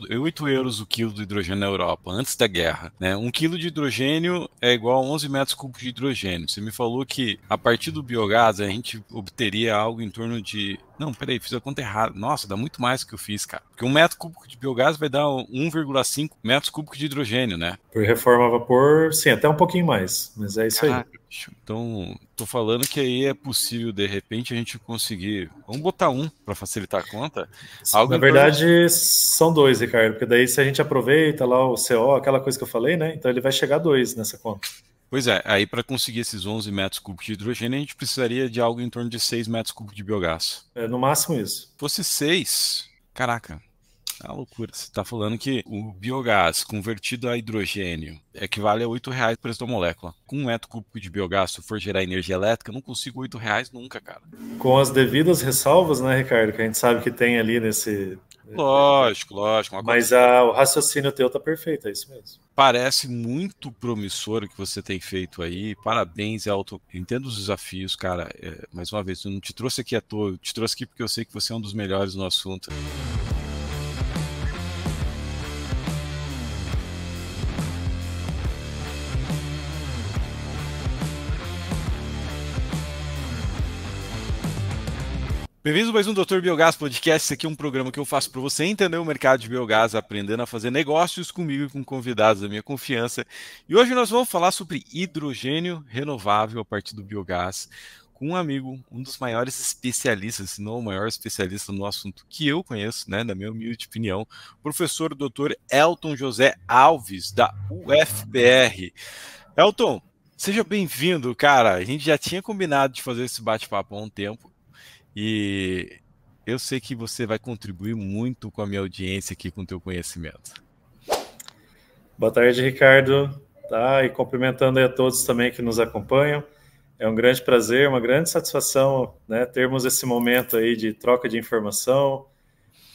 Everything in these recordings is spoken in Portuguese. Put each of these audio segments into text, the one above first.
8 euros o quilo do hidrogênio na Europa, antes da guerra, né? 1 quilo de hidrogênio é igual a 11 metros cúbicos de hidrogênio. Você me falou que a partir do biogás a gente obteria algo em torno de... Não, peraí, fiz a conta errada. Nossa, dá muito mais que eu fiz, cara. Porque 1 metro cúbico de biogás vai dar 1,5 metros cúbicos de hidrogênio, né? Por reforma a vapor, sim, até um pouquinho mais, mas é isso aí. Caraca, bicho. Então, tô falando que aí é possível, de repente, a gente conseguir. Vamos botar um para facilitar a conta. Algo Na em torno. verdade, são dois, Ricardo, porque daí se a gente aproveita lá o CO, aquela coisa que eu falei, né? Então ele vai chegar a dois nessa conta. Pois é, aí para conseguir esses 11 metros cúbicos de hidrogênio, a gente precisaria de algo em torno de 6 metros cúbicos de biogás. É, no máximo isso. Se fosse 6, caraca, é uma loucura. Você está falando que o biogás convertido a hidrogênio equivale a R$ 8 o preço da molécula. Com 1 metro cúbico de biogás, se eu for gerar energia elétrica, eu não consigo R$ 8 nunca, cara. Com as devidas ressalvas, né, Ricardo, que a gente sabe que tem ali nesse. Lógico, lógico. Uma conta Mas o raciocínio teu tá perfeito, é isso mesmo. parece muito promissor o que você tem feito aí. Parabéns, Elton. Entendo os desafios, cara. Mais uma vez, eu não te trouxe aqui à toa, eu te trouxe aqui porque eu sei que você é um dos melhores no assunto. Bem-vindos a mais um Dr. Biogás Podcast. Esse aqui é um programa que eu faço para você entender o mercado de biogás, aprendendo a fazer negócios comigo e com convidados da minha confiança. E hoje nós vamos falar sobre hidrogênio renovável a partir do biogás, com um amigo, um dos maiores especialistas, se não o maior especialista no assunto que eu conheço, né, na minha humilde opinião, o professor Dr. Elton José Alves, da UFPR. Elton, seja bem-vindo, cara. A gente já tinha combinado de fazer esse bate-papo há um tempo. E eu sei que você vai contribuir muito com a minha audiência aqui, com o teu conhecimento. Boa tarde, Ricardo. Tá, e cumprimentando aí a todos também que nos acompanham. É um grande prazer, uma grande satisfação, né, termos esse momento aí de troca de informação,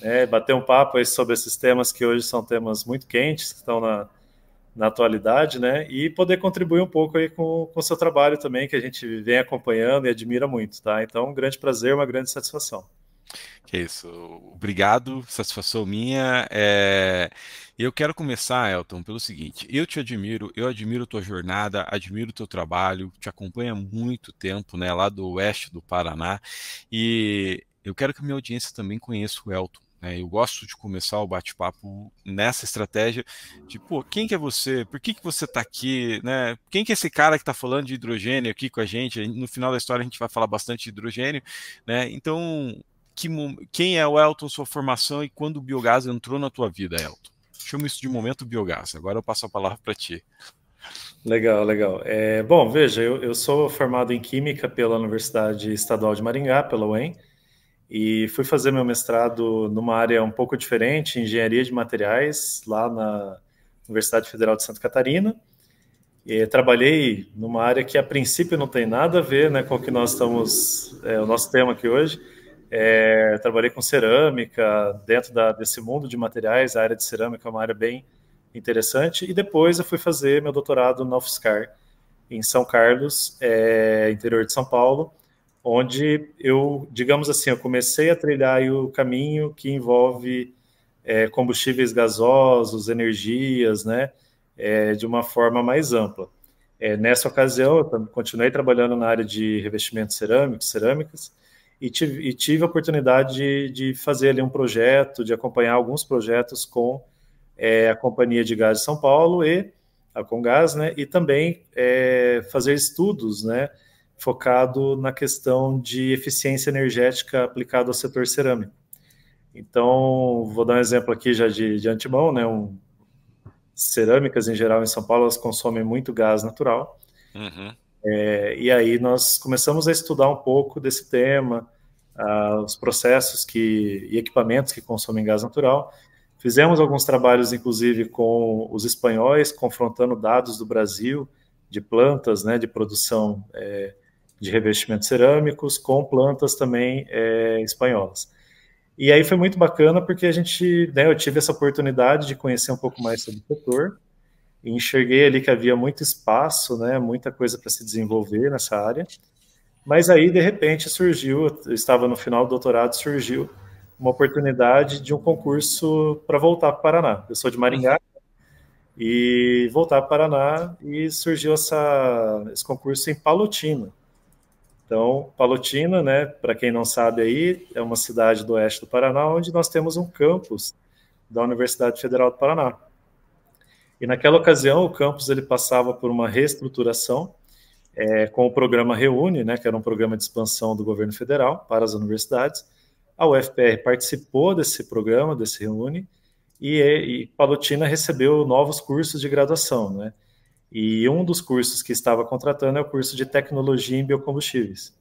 né, bater um papo aí sobre esses temas que hoje são temas muito quentes, que estão na atualidade, né, e poder contribuir um pouco aí com o seu trabalho também, que a gente vem acompanhando e admira muito, tá? Então, um grande prazer, uma grande satisfação. Que é isso. Obrigado, satisfação minha. Eu quero começar, Elton, pelo seguinte: eu te admiro, eu admiro tua jornada, admiro teu trabalho, te acompanho há muito tempo, né, lá do oeste do Paraná, e eu quero que a minha audiência também conheça o Elton. Né? Eu gosto de começar o bate-papo nessa estratégia de, pô, quem que é você? Por que que você está aqui? Né? Quem que é esse cara que está falando de hidrogênio aqui com a gente? No final da história a gente vai falar bastante de hidrogênio, né? Então, quem é o Elton, sua formação e quando o biogás entrou na tua vida, Elton? Chamo isso de momento biogás. Agora eu passo a palavra para ti. Legal, legal. Bom, veja, eu sou formado em Química pela Universidade Estadual de Maringá, pela UEM, e fui fazer meu mestrado numa área um pouco diferente, Engenharia de Materiais, lá na Universidade Federal de Santa Catarina. E trabalhei numa área que a princípio não tem nada a ver, né, com o que nós estamos, o nosso tema aqui hoje. Trabalhei com cerâmica, dentro desse mundo de materiais, a área de cerâmica é uma área bem interessante. E depois eu fui fazer meu doutorado na UFSCar, em São Carlos, interior de São Paulo, onde eu, digamos assim, eu comecei a trilhar aí o caminho que envolve combustíveis gasosos, energias, né, de uma forma mais ampla. Nessa ocasião, eu continuei trabalhando na área de revestimentos cerâmicos, cerâmicas, e tive a oportunidade de fazer ali um projeto, de acompanhar alguns projetos com a Companhia de Gás de São Paulo e a Comgás, né, e também fazer estudos, né, focado na questão de eficiência energética aplicada ao setor cerâmico. Então, vou dar um exemplo aqui já de antemão, né, cerâmicas em geral em São Paulo, elas consomem muito gás natural, Uhum. e aí nós começamos a estudar um pouco desse tema, os processos e equipamentos que consomem gás natural. Fizemos alguns trabalhos, inclusive, com os espanhóis, confrontando dados do Brasil, de plantas, né, de produção de revestimentos cerâmicos, com plantas também espanholas. E aí foi muito bacana porque eu tive essa oportunidade de conhecer um pouco mais sobre o setor e enxerguei ali que havia muito espaço, né, muita coisa para se desenvolver nessa área. Mas aí, de repente, surgiu, eu estava no final do doutorado, surgiu uma oportunidade de um concurso para voltar para o Paraná. Eu sou de Maringá, e voltar para o Paraná, e surgiu esse concurso em Palotina. Então, Palotina, né, para quem não sabe aí, é uma cidade do oeste do Paraná, onde nós temos um campus da Universidade Federal do Paraná. E naquela ocasião, o campus ele passava por uma reestruturação com o programa Reúne, né, que era um programa de expansão do governo federal para as universidades. A UFPR participou desse programa, desse Reúne, e Palotina recebeu novos cursos de graduação, né? E um dos cursos que estava contratando é o curso de Tecnologia em Biocombustíveis.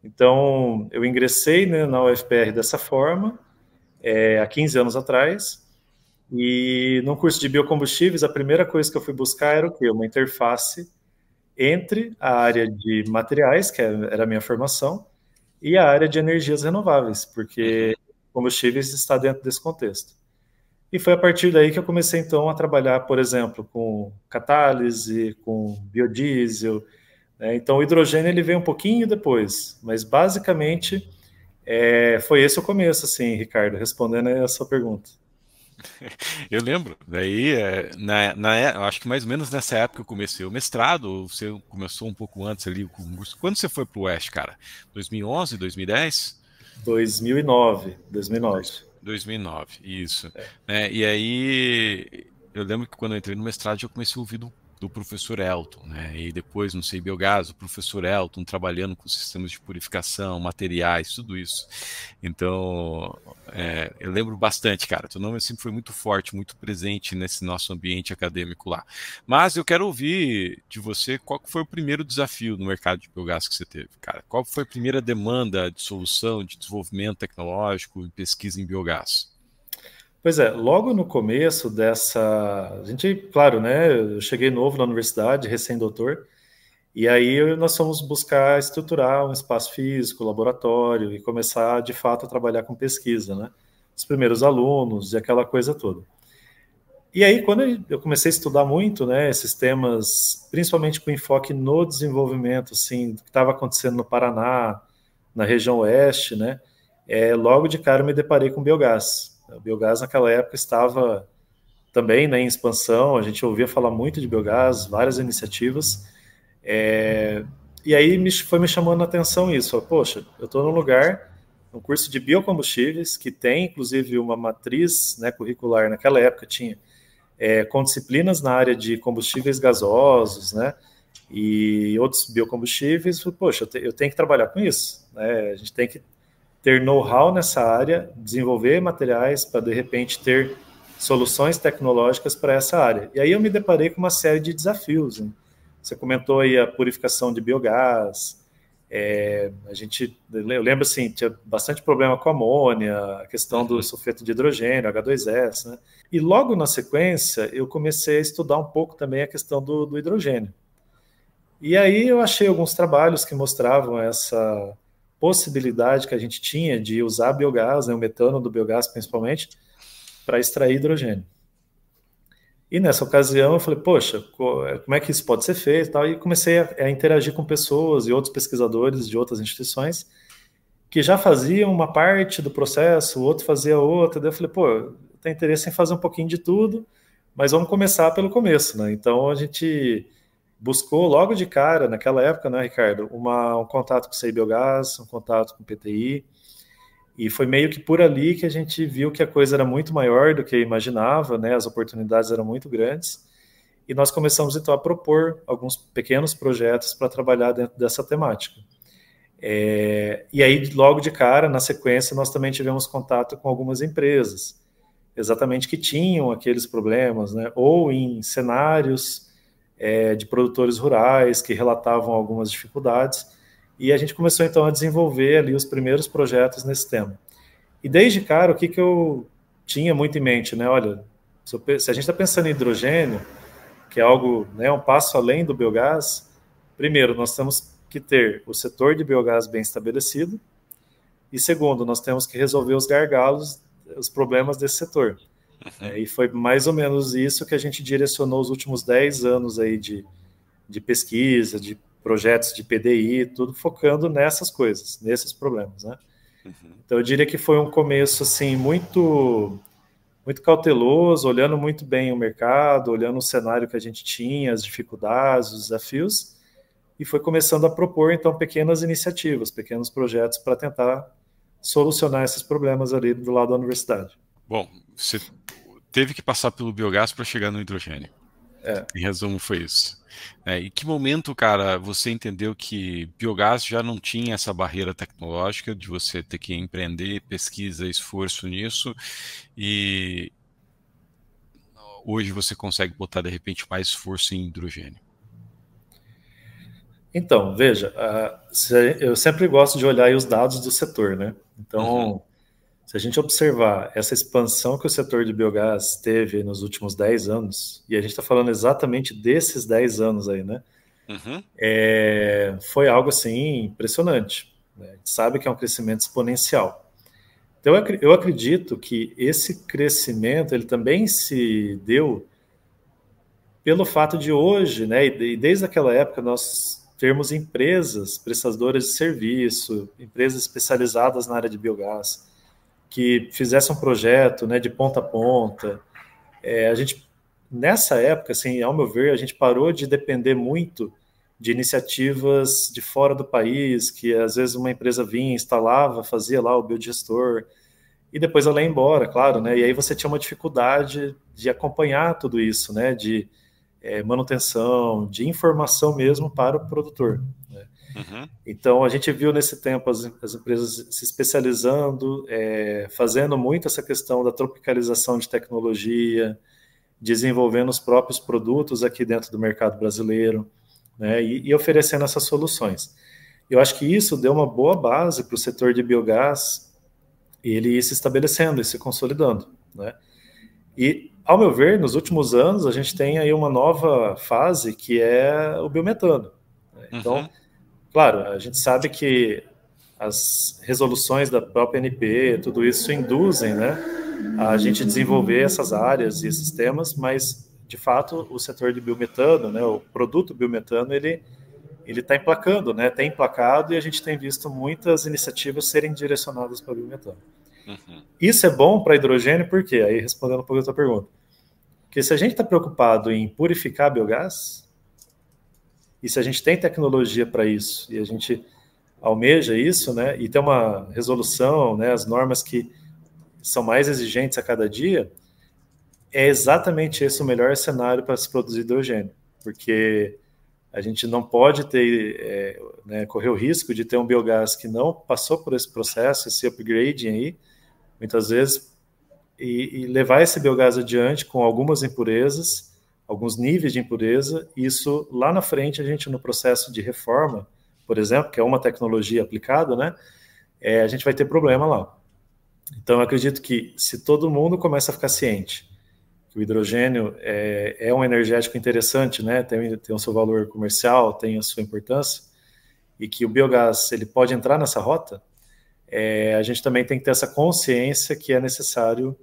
Então, eu ingressei, né, na UFPR dessa forma, há 15 anos atrás, e no curso de biocombustíveis, a primeira coisa que eu fui buscar era o quê? Uma interface entre a área de materiais, que era a minha formação, e a área de energias renováveis, porque combustíveis está dentro desse contexto. E foi a partir daí que eu comecei, então, a trabalhar, por exemplo, com catálise, com biodiesel, né? Então, o hidrogênio ele veio um pouquinho depois, mas basicamente foi esse o começo, assim, Ricardo, respondendo a sua pergunta. Eu lembro, daí, eu acho que mais ou menos nessa época eu comecei o mestrado, você começou um pouco antes ali o concurso. Quando você foi para o Oeste, cara? 2011, 2010? 2009, 2009. 2009, isso. E aí, eu lembro que quando eu entrei no mestrado, eu comecei a ouvir do professor Elton, né? E depois, não sei, biogás, o professor Elton trabalhando com sistemas de purificação, materiais, tudo isso. Então, eu lembro bastante, cara. Teu nome sempre foi muito forte, muito presente nesse nosso ambiente acadêmico lá. Mas eu quero ouvir de você qual foi o primeiro desafio no mercado de biogás que você teve, cara. Qual foi a primeira demanda de solução, de desenvolvimento tecnológico e pesquisa em biogás? Pois é, logo no começo dessa. A gente, claro, né? Eu cheguei novo na universidade, recém-doutor, e aí nós fomos buscar estruturar um espaço físico, laboratório, e começar de fato a trabalhar com pesquisa, né? Os primeiros alunos e aquela coisa toda. E aí, quando eu comecei a estudar muito, né, esses temas, principalmente com enfoque no desenvolvimento, assim, do que estava acontecendo no Paraná, na região oeste, né, logo de cara eu me deparei com biogás. O biogás naquela época estava também, né, em expansão, a gente ouvia falar muito de biogás, várias iniciativas, e aí foi me chamando a atenção isso. Poxa, eu estou num lugar, um curso de biocombustíveis, que tem inclusive uma matriz, né, curricular, naquela época tinha, com disciplinas na área de combustíveis gasosos, né, e outros biocombustíveis. Poxa, eu tenho que trabalhar com isso, né, a gente tem que ter know-how nessa área, desenvolver materiais para, de repente, ter soluções tecnológicas para essa área. E aí eu me deparei com uma série de desafios, né? Você comentou aí a purificação de biogás, eu lembro assim, tinha bastante problema com amônia, a questão do sulfeto de hidrogênio, H2S, né? E logo na sequência, eu comecei a estudar um pouco também a questão do hidrogênio. E aí eu achei alguns trabalhos que mostravam essa possibilidade que a gente tinha de usar biogás, né, o metano do biogás principalmente, para extrair hidrogênio. E nessa ocasião eu falei, poxa, como é que isso pode ser feito? E tal, e comecei a interagir com pessoas e outros pesquisadores de outras instituições que já faziam uma parte do processo, o outro fazia outra. Daí eu falei, pô, eu tenho interesse em fazer um pouquinho de tudo, mas vamos começar pelo começo, né? Então a gente buscou logo de cara, naquela época, né, Ricardo, um contato com o CI Biogás, um contato com o PTI, e foi meio que por ali que a gente viu que a coisa era muito maior do que imaginava, né, as oportunidades eram muito grandes, e nós começamos então a propor alguns pequenos projetos para trabalhar dentro dessa temática. E aí, logo de cara, na sequência, nós também tivemos contato com algumas empresas, exatamente que tinham aqueles problemas, né, ou em cenários de produtores rurais que relatavam algumas dificuldades, e a gente começou então a desenvolver ali os primeiros projetos nesse tema. E desde cara, o que eu tinha muito em mente, né? Olha, se a gente está pensando em hidrogênio, que é algo, né, um passo além do biogás, primeiro, nós temos que ter o setor de biogás bem estabelecido, e segundo, nós temos que resolver os gargalos, os problemas desse setor. E foi mais ou menos isso que a gente direcionou os últimos 10 anos aí de pesquisa, de projetos de PDI, tudo focando nessas coisas, nesses problemas, né? Uhum. Então eu diria que foi um começo assim muito cauteloso, olhando muito bem o mercado, olhando o cenário que a gente tinha, as dificuldades, os desafios, e foi começando a propor então pequenas iniciativas, pequenos projetos para tentar solucionar esses problemas ali do lado da universidade. Bom, você teve que passar pelo biogás para chegar no hidrogênio. É. Em resumo, foi isso. E que momento, cara, você entendeu que biogás já não tinha essa barreira tecnológica de você ter que empreender pesquisa, esforço nisso, e hoje você consegue botar de repente mais esforço em hidrogênio? Então, veja, eu sempre gosto de olhar aí os dados do setor, né? Uhum, Então, se a gente observar essa expansão que o setor de biogás teve nos últimos 10 anos, e a gente está falando exatamente desses 10 anos aí, né? uhum, Foi algo assim impressionante, né? A gente sabe que é um crescimento exponencial. Então, eu acredito que esse crescimento ele também se deu pelo fato de hoje, né, e desde aquela época nós termos empresas prestadoras de serviço, empresas especializadas na área de biogás, que fizessem um projeto, né, de ponta a ponta. A gente, nessa época, assim, ao meu ver, a gente parou de depender muito de iniciativas de fora do país, que às vezes uma empresa vinha, instalava, fazia lá o biodigestor, e depois ela ia embora, claro, né? E aí você tinha uma dificuldade de acompanhar tudo isso, né? De manutenção, de informação mesmo para o produtor. Né? uhum, Então, a gente viu nesse tempo as empresas se especializando, fazendo muito essa questão da tropicalização de tecnologia, desenvolvendo os próprios produtos aqui dentro do mercado brasileiro, né, e oferecendo essas soluções. Eu acho que isso deu uma boa base para o setor de biogás e ele ir se estabelecendo e se consolidando. Né? E, ao meu ver, nos últimos anos, a gente tem aí uma nova fase que é o biometano. Né? Então, uhum, claro, a gente sabe que as resoluções da própria ANP, tudo isso induzem, né, a gente desenvolver essas áreas e esses temas, mas de fato o setor de biometano, né, o produto biometano, ele está emplacando, né, tem emplacado e a gente tem visto muitas iniciativas serem direcionadas para o biometano. uhum, Isso é bom para hidrogênio, por quê? Aí respondendo um pouco a tua pergunta. Porque se a gente está preocupado em purificar biogás, e se a gente tem tecnologia para isso, e a gente almeja isso, né, e tem uma resolução, né, as normas que são mais exigentes a cada dia, é exatamente esse o melhor cenário para se produzir hidrogênio, porque a gente não pode ter, né, correr o risco de ter um biogás que não passou por esse processo, esse upgrading aí, muitas vezes, e levar esse biogás adiante com algumas impurezas, alguns níveis de impureza, e isso lá na frente a gente no processo de reforma, por exemplo, que é uma tecnologia aplicada, né, a gente vai ter problema lá. Então eu acredito que se todo mundo começa a ficar ciente que o hidrogênio é um energético interessante, né, tem o seu valor comercial, tem a sua importância, e que o biogás ele pode entrar nessa rota, a gente também tem que ter essa consciência que é necessário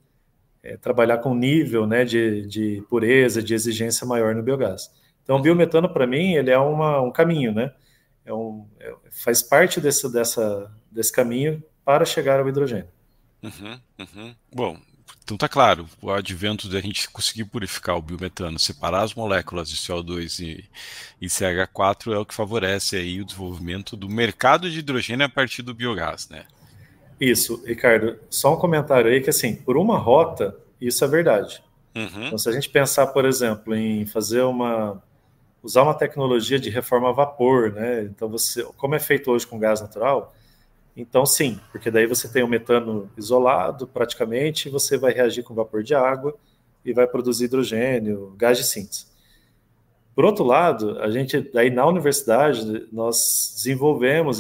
trabalhar com nível, né, de pureza, de exigência maior no biogás. Então, o uhum, biometano, para mim, ele é um caminho, né? Faz parte desse caminho para chegar ao hidrogênio. uhum, uhum. Bom, então tá claro, o advento da gente conseguir purificar o biometano, separar as moléculas de CO2 e CH4 é o que favorece aí o desenvolvimento do mercado de hidrogênio a partir do biogás, né? Isso, Ricardo, só um comentário aí que, assim, por uma rota, isso é verdade. Uhum, Então, se a gente pensar, por exemplo, em usar uma tecnologia de reforma a vapor, né? Então, como é feito hoje com gás natural, então sim, porque daí você tem o metano isolado praticamente, e você vai reagir com vapor de água e vai produzir hidrogênio, gás de síntese. Por outro lado, a gente, daí na universidade,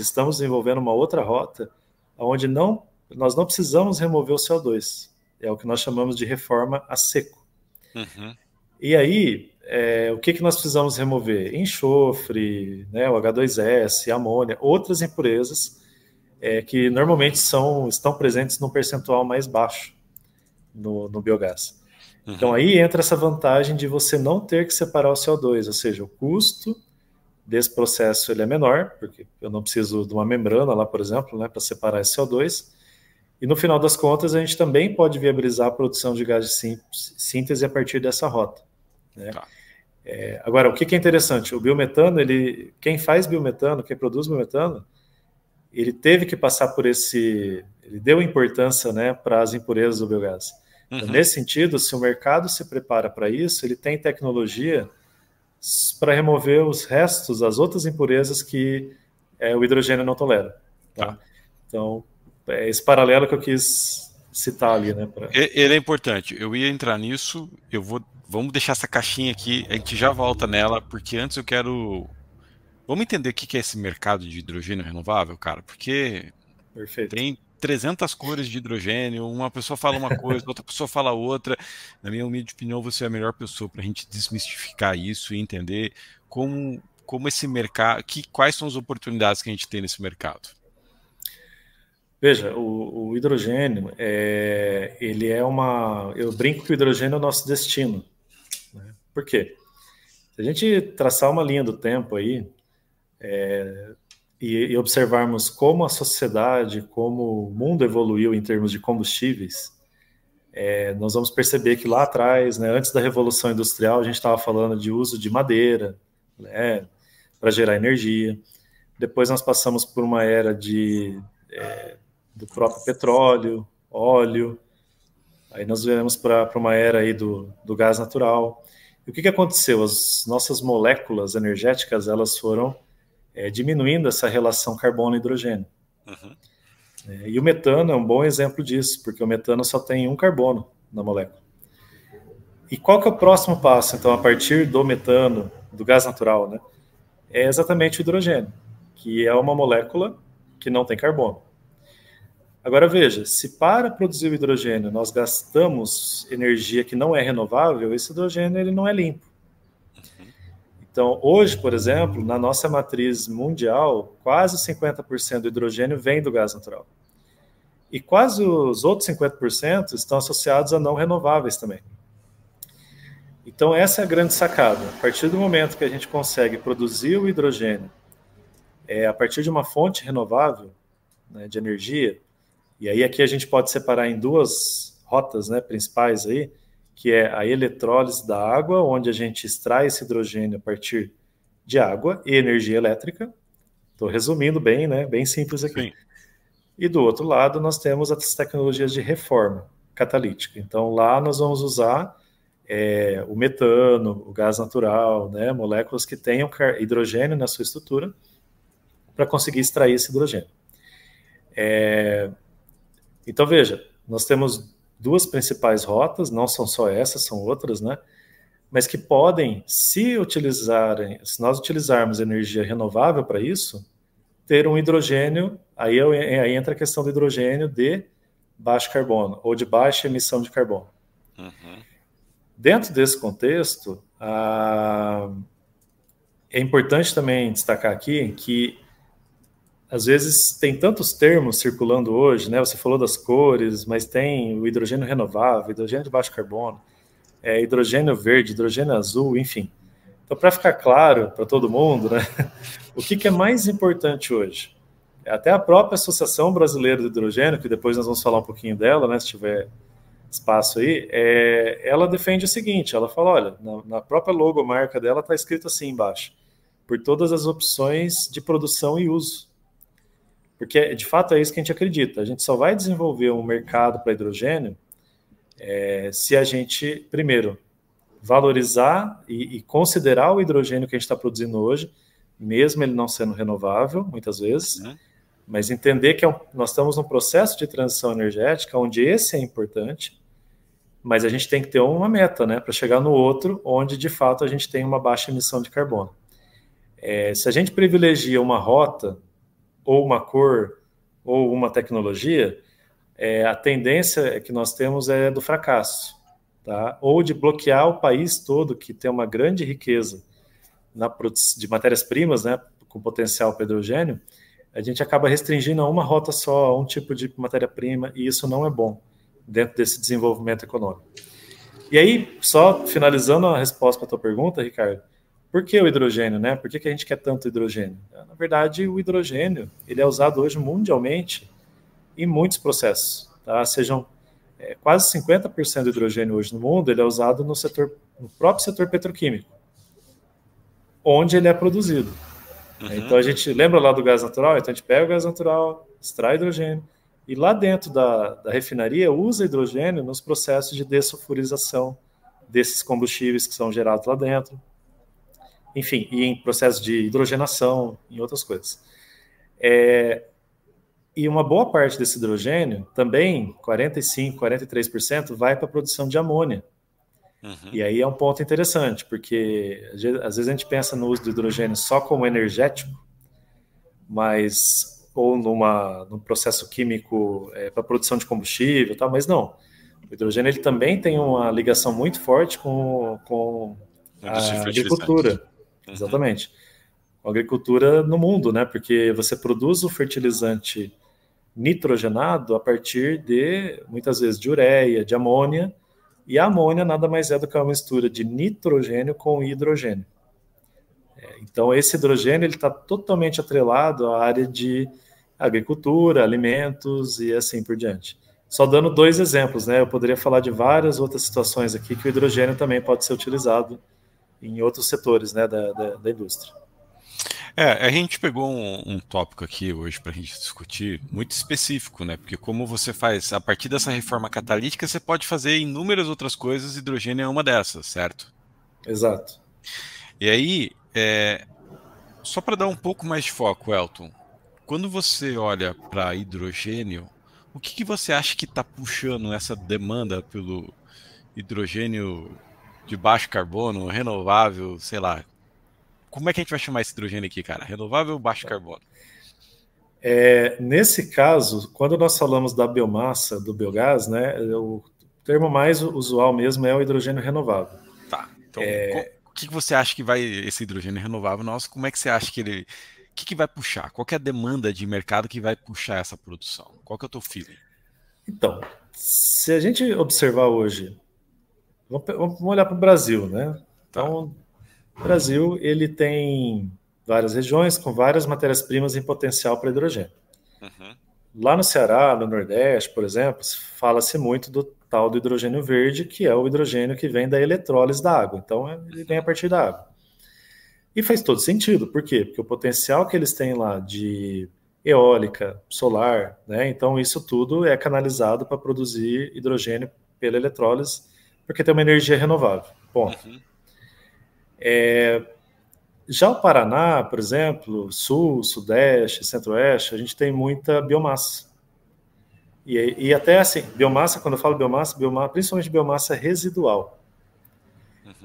estamos desenvolvendo uma outra rota, onde nós não precisamos remover o CO2. É o que nós chamamos de reforma a seco. uhum, E aí, o que nós precisamos remover? Enxofre, né, o H2S, amônia, outras impurezas que normalmente estão presentes num percentual mais baixo no biogás. Então uhum, aí entra essa vantagem de você não ter que separar o CO2, ou seja, o custo desse processo ele é menor, porque eu não preciso de uma membrana lá, por exemplo, né, para separar esse CO2. E no final das contas, a gente também pode viabilizar a produção de gás de síntese a partir dessa rota, né? Tá. Agora, o que é interessante? O biometano, quem faz biometano, quem produz biometano, ele teve que passar por ele deu importância, né, para as impurezas do biogás. Então, nesse sentido, se o mercado se prepara para isso, ele tem tecnologia para remover os restos, as outras impurezas que o hidrogênio não tolera. Tá? Então, é esse paralelo que eu quis citar ali, né? Ele é importante. Eu ia entrar nisso. Vamos deixar essa caixinha aqui. A gente já volta nela, porque antes eu quero. Vamos entender o que é esse mercado de hidrogênio renovável, cara? Porque Perfeito. tem 300 cores de hidrogênio. Uma pessoa fala uma coisa, outra pessoa fala outra. Na minha humilde opinião, você é a melhor pessoa para a gente desmistificar isso e entender como esse mercado, quais são as oportunidades que a gente tem nesse mercado. Veja, o hidrogênio, ele é eu brinco que o hidrogênio é o nosso destino. Né? Por quê? Se a gente traçar uma linha do tempo aí, e observarmos como a sociedade, como o mundo evoluiu em termos de combustíveis, nós vamos perceber que lá atrás, né, antes da Revolução Industrial, a gente estava falando de uso de madeira, né, para gerar energia. Depois nós passamos por uma era do próprio petróleo, óleo. Aí nós viemos para uma era aí do gás natural. E o que aconteceu? As nossas moléculas energéticas elas foram diminuindo essa relação carbono-hidrogênio. Uhum. E o metano é um bom exemplo disso, porque o metano só tem um carbono na molécula. E qual que é o próximo passo, então, a partir do metano, do gás natural, né? É exatamente o hidrogênio, que é uma molécula que não tem carbono. Agora veja, se para produzir o hidrogênio nós gastamos energia que não é renovável, esse hidrogênio ele não é limpo. Então, hoje, por exemplo, na nossa matriz mundial, quase 50% do hidrogênio vem do gás natural. E quase os outros 50% estão associados a não renováveis também. Então, essa é a grande sacada. A partir do momento que a gente consegue produzir o hidrogênio a partir de uma fonte renovável, né, de energia, e aí aqui a gente pode separar em duas rotas, né, principais aí, que é a eletrólise da água, onde a gente extrai esse hidrogênio a partir de água e energia elétrica. Estou resumindo bem, né, bem simples aqui. Sim. E do outro lado nós temos as tecnologias de reforma catalítica. Então lá nós vamos usar o metano, o gás natural, né, moléculas que tenham hidrogênio na sua estrutura para conseguir extrair esse hidrogênio. Então veja, nós temos duas principais rotas, não são só essas, são outras, né? Mas que podem, se nós utilizarmos energia renovável para isso, ter um hidrogênio, aí entra a questão do hidrogênio de baixo carbono, ou de baixa emissão de carbono. Uhum. Dentro desse contexto, é importante também destacar aqui que às vezes tem tantos termos circulando hoje, né? Você falou das cores, mas tem o hidrogênio renovável, hidrogênio de baixo carbono, hidrogênio verde, hidrogênio azul, enfim. Então, para ficar claro para todo mundo, né? O que é mais importante hoje? Até a própria Associação Brasileira do Hidrogênio, que depois nós vamos falar um pouquinho dela, né? Se tiver espaço aí, ela defende o seguinte, ela fala, olha, na própria logomarca dela está escrito assim embaixo, por todas as opções de produção e uso. Porque, de fato, é isso que a gente acredita. A gente só vai desenvolver um mercado para hidrogênio se a gente, primeiro, valorizar e considerar o hidrogênio que a gente está produzindo hoje, mesmo ele não sendo renovável, muitas vezes, mas entender que nós estamos num processo de transição energética onde esse é importante, mas a gente tem que ter uma meta, né, para chegar no outro, onde, de fato, a gente tem uma baixa emissão de carbono. Se a gente privilegia uma rota ou uma cor, ou uma tecnologia, a tendência que nós temos é do fracasso, tá? Ou de bloquear o país todo, que tem uma grande riqueza de matérias-primas, né, com potencial para hidrogênio, a gente acaba restringindo a uma rota só, a um tipo de matéria-prima, e isso não é bom dentro desse desenvolvimento econômico. E aí, só finalizando a resposta para a tua pergunta, Ricardo, por que o hidrogênio, né? Por que a gente quer tanto hidrogênio? Na verdade, o hidrogênio ele é usado hoje mundialmente em muitos processos, tá? Sejam quase 50% do hidrogênio hoje no mundo ele é usado no próprio setor petroquímico, onde ele é produzido. Então a gente lembra lá do gás natural, então a gente pega o gás natural, extrai hidrogênio, e lá dentro da refinaria usa hidrogênio nos processos de dessulfurização desses combustíveis que são gerados lá dentro. Enfim, e em processo de hidrogenação, em outras coisas. E uma boa parte desse hidrogênio, também 45%, 43%, vai para a produção de amônia. E aí é um ponto interessante, porque às vezes a gente pensa no uso do hidrogênio só como energético, ou num processo químico para produção de combustível, tal, mas não. O hidrogênio ele também tem uma ligação muito forte com a agricultura. Exatamente. A agricultura no mundo, né? Porque você produz o fertilizante nitrogenado a partir muitas vezes, de ureia, de amônia, e a amônia nada mais é do que uma mistura de nitrogênio com hidrogênio. Então, esse hidrogênio está totalmente atrelado à área de agricultura, alimentos e assim por diante. Só dando 2 exemplos, né? Eu poderia falar de várias outras situações aqui que o hidrogênio também pode ser utilizado em outros setores, né, da indústria. A gente pegou um tópico aqui hoje para a gente discutir, muito específico, né? Porque como você faz, a partir dessa reforma catalítica, você pode fazer inúmeras outras coisas, hidrogênio é uma dessas, certo? Exato. E aí, só para dar um pouco mais de foco, Elton, quando você olha para hidrogênio, o que você acha que está puxando essa demanda pelo hidrogênio de baixo carbono, renovável, sei lá? Como é que a gente vai chamar esse hidrogênio aqui, cara? Renovável ou baixo carbono? Nesse caso, quando nós falamos da biomassa, do biogás, né, o termo mais usual mesmo é o hidrogênio renovável. Tá. Então, o que você acha que vai esse hidrogênio renovável nosso? Como é que você acha que ele, o que vai puxar? Qual que é a demanda de mercado que vai puxar essa produção? Qual que é o teu feeling? Então, se a gente observar hoje, vamos olhar para o Brasil, né? Então, o Brasil ele tem várias regiões com várias matérias-primas em potencial para hidrogênio. Lá no Ceará, no Nordeste, por exemplo, fala-se muito do tal do hidrogênio verde, que é o hidrogênio que vem da eletrólise da água. Então, ele vem a partir da água. E faz todo sentido. Por quê? Porque o potencial que eles têm lá de eólica, solar, né? Então, isso tudo é canalizado para produzir hidrogênio pela eletrólise, porque tem uma energia renovável. Ponto. Já o Paraná, por exemplo, Sul, Sudeste, Centro-Oeste, a gente tem muita biomassa. E até assim, biomassa, quando eu falo biomassa, principalmente biomassa residual.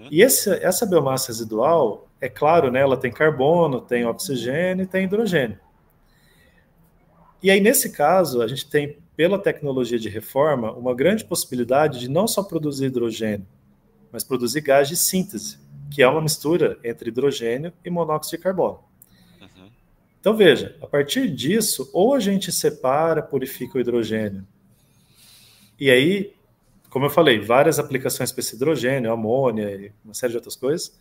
E essa biomassa residual, é claro, né, ela tem carbono, tem oxigênio e tem hidrogênio. E aí, nesse caso, a gente tem, pela tecnologia de reforma, uma grande possibilidade de não só produzir hidrogênio, mas produzir gás de síntese, que é uma mistura entre hidrogênio e monóxido de carbono. Então, veja, a partir disso, ou a gente separa, purifica o hidrogênio, e aí, como eu falei, várias aplicações para esse hidrogênio, amônia e uma série de outras coisas,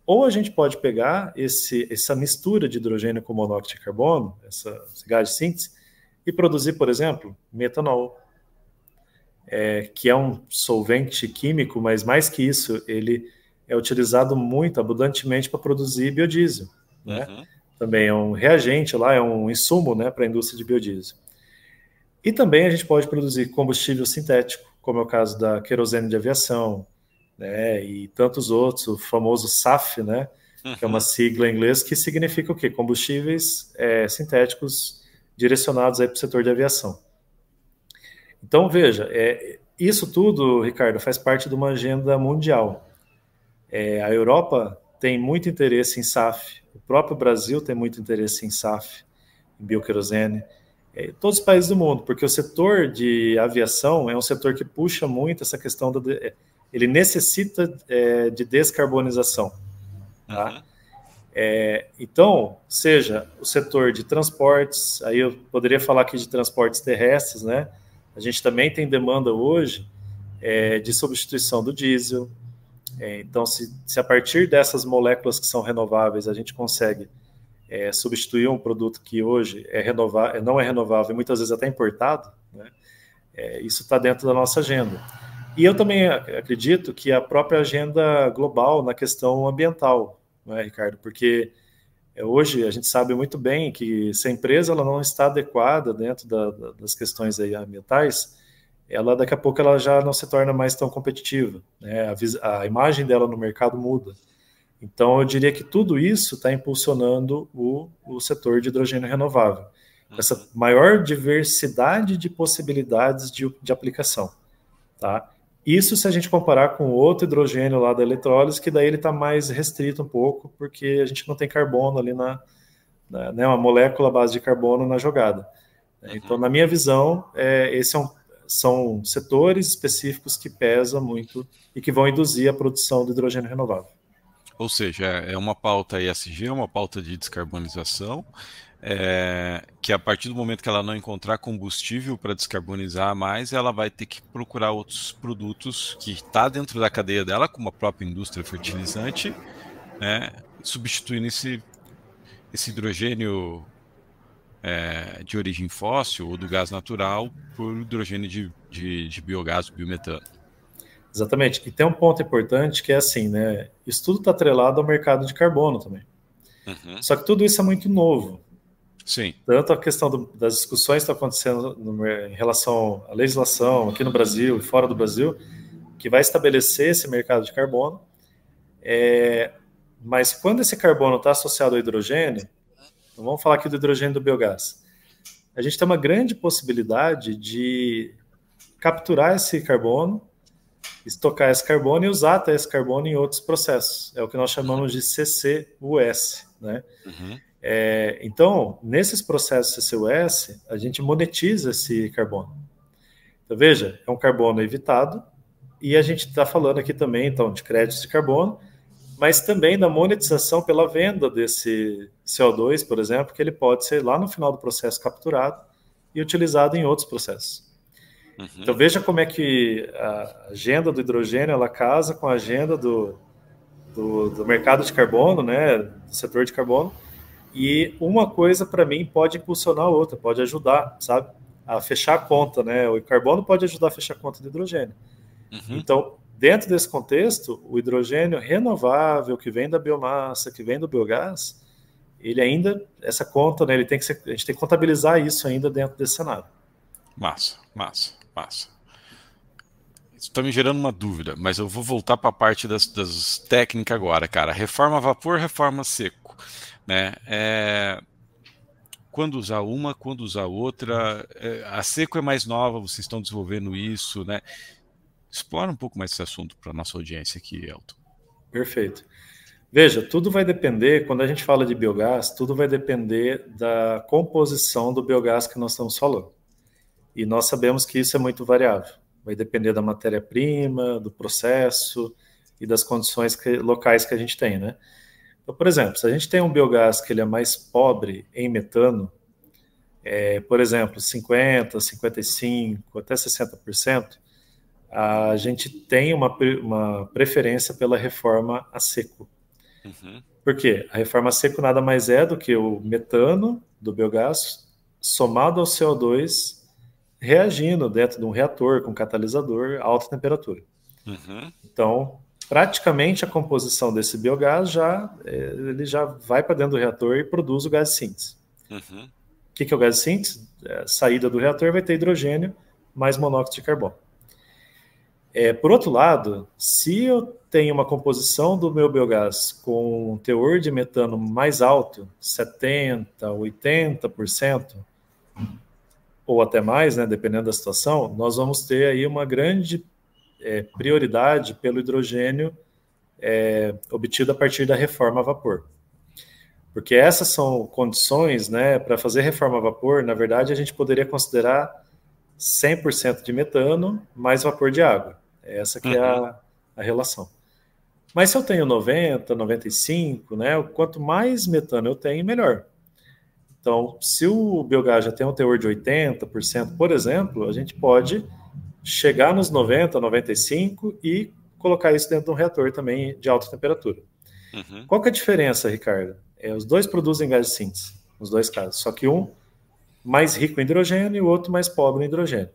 ou a gente pode pegar essa mistura de hidrogênio com monóxido de carbono, esse gás de síntese, e produzir, por exemplo, metanol, que é um solvente químico, mas mais que isso, ele é utilizado muito, abundantemente, para produzir biodiesel. Né? Também é um reagente lá, é um insumo, né, para a indústria de biodiesel. E também a gente pode produzir combustível sintético, como é o caso da querosene de aviação, né, e tantos outros, o famoso SAF, né, que é uma sigla em inglês que significa o quê? Combustíveis sintéticos direcionados para o setor de aviação. Então, veja, isso tudo, Ricardo, faz parte de uma agenda mundial. A Europa tem muito interesse em SAF, o próprio Brasil tem muito interesse em SAF, em bioquerosene, todos os países do mundo, porque o setor de aviação é um setor que puxa muito essa questão, ele necessita de descarbonização. Tá? Então, seja o setor de transportes, aí eu poderia falar aqui de transportes terrestres, né? A gente também tem demanda hoje de substituição do diesel, Então, se a partir dessas moléculas que são renováveis a gente consegue substituir um produto que hoje não é renovável e muitas vezes até importado, né? Isso está dentro da nossa agenda. E eu também acredito que a própria agenda global na questão ambiental, não é, Ricardo? Porque hoje a gente sabe muito bem que se a empresa ela não está adequada dentro das questões aí ambientais, ela daqui a pouco ela já não se torna mais tão competitiva, né? A imagem dela no mercado muda. Então, eu diria que tudo isso está impulsionando o setor de hidrogênio renovável, essa maior diversidade de possibilidades de aplicação, tá? Isso se a gente comparar com outro hidrogênio lá da eletrólise, que daí ele está mais restrito um pouco, porque a gente não tem carbono ali né, uma molécula à base de carbono na jogada. Então, na minha visão, são setores específicos que pesam muito e que vão induzir a produção do hidrogênio renovável. Ou seja, é uma pauta ESG, uma pauta de descarbonização, que a partir do momento que ela não encontrar combustível para descarbonizar mais, ela vai ter que procurar outros produtos que está dentro da cadeia dela, como a própria indústria fertilizante, né, substituindo esse hidrogênio de origem fóssil ou do gás natural por hidrogênio de biogás, biometano. Exatamente. E tem um ponto importante que é assim, né? Isso tudo está atrelado ao mercado de carbono também. Só que tudo isso é muito novo. Sim. Tanto a questão das discussões que estão acontecendo em relação à legislação aqui no Brasil e fora do Brasil, que vai estabelecer esse mercado de carbono. Mas quando esse carbono está associado ao hidrogênio, vamos falar aqui do hidrogênio do biogás, a gente tem uma grande possibilidade de capturar esse carbono, estocar esse carbono e usar até esse carbono em outros processos. É o que nós chamamos de CCUS, né? Então, nesses processos CCUS, a gente monetiza esse carbono. Então, veja, é um carbono evitado e a gente está falando aqui também, então, de créditos de carbono, mas também da monetização pela venda desse CO2, por exemplo, que ele pode ser lá no final do processo capturado e utilizado em outros processos. Então veja como é que a agenda do hidrogênio ela casa com a agenda do mercado de carbono, né, do setor de carbono, e uma coisa para mim pode impulsionar a outra, pode ajudar, sabe, a fechar a conta, né? O carbono pode ajudar a fechar a conta do hidrogênio. Então, dentro desse contexto, o hidrogênio renovável que vem da biomassa, que vem do biogás, ele ainda, essa conta, né, a gente tem que contabilizar isso ainda dentro desse cenário. Massa. Isso está me gerando uma dúvida, mas eu vou voltar para a parte das técnicas agora, cara. Reforma a vapor, reforma a seco, né? Quando usar uma, quando usar outra. A seco é mais nova, vocês estão desenvolvendo isso, né? Explora um pouco mais esse assunto para a nossa audiência aqui, Elton. Perfeito. Veja, tudo vai depender, quando a gente fala de biogás, tudo vai depender da composição do biogás que nós estamos falando. E nós sabemos que isso é muito variável. Vai depender da matéria-prima, do processo e das condições locais que a gente tem, né? Então, por exemplo, se a gente tem um biogás que ele é mais pobre em metano, por exemplo, 50%, 55%, até 60%, a gente tem uma preferência pela reforma a seco. Por quê? A reforma a seco nada mais é do que o metano do biogás somado ao CO2 reagindo dentro de um reator com catalisador a alta temperatura. Então, praticamente a composição desse biogás ele já vai para dentro do reator e produz o gás de síntese. O que é o gás de síntese? A saída do reator vai ter hidrogênio mais monóxido de carbono. Por outro lado, se eu tenho uma composição do meu biogás com um teor de metano mais alto, 70%, 80%, ou até mais, né, dependendo da situação, nós vamos ter aí uma grande prioridade pelo hidrogênio obtido a partir da reforma a vapor. Porque essas são condições, né, para fazer reforma a vapor, na verdade, a gente poderia considerar 100% de metano mais vapor de água. Essa que é a relação. Mas se eu tenho 90, 95, né, quanto mais metano eu tenho, melhor. Então, se o biogás já tem um teor de 80%, por exemplo, a gente pode chegar nos 90, 95% e colocar isso dentro de um reator também de alta temperatura. Uhum. Qual que é a diferença, Ricardo? Os dois produzem gás de síntese, nos dois casos, só que um mais rico em hidrogênio e o outro mais pobre em hidrogênio.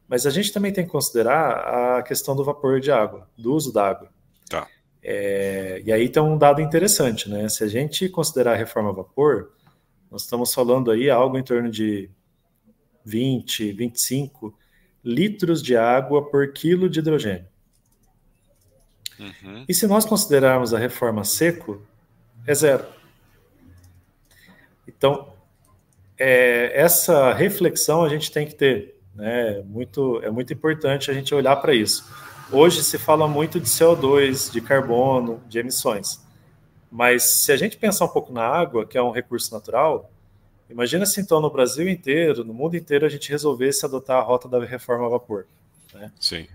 Mas a gente também tem que considerar a questão do vapor de água, do uso da água. Tá. E aí tem um dado interessante, né? Se a gente considerar a reforma a vapor, nós estamos falando aí algo em torno de 20, 25 litros de água por quilo de hidrogênio. Uhum. E se nós considerarmos a reforma seco, é zero. Então, essa reflexão a gente tem que ter, né? É muito importante a gente olhar para isso. Hoje se fala muito de CO2, de carbono, de emissões. Mas se a gente pensar um pouco na água, que é um recurso natural, imagina se então no Brasil inteiro, no mundo inteiro, a gente resolvesse adotar a rota da reforma a vapor. Né? Sim.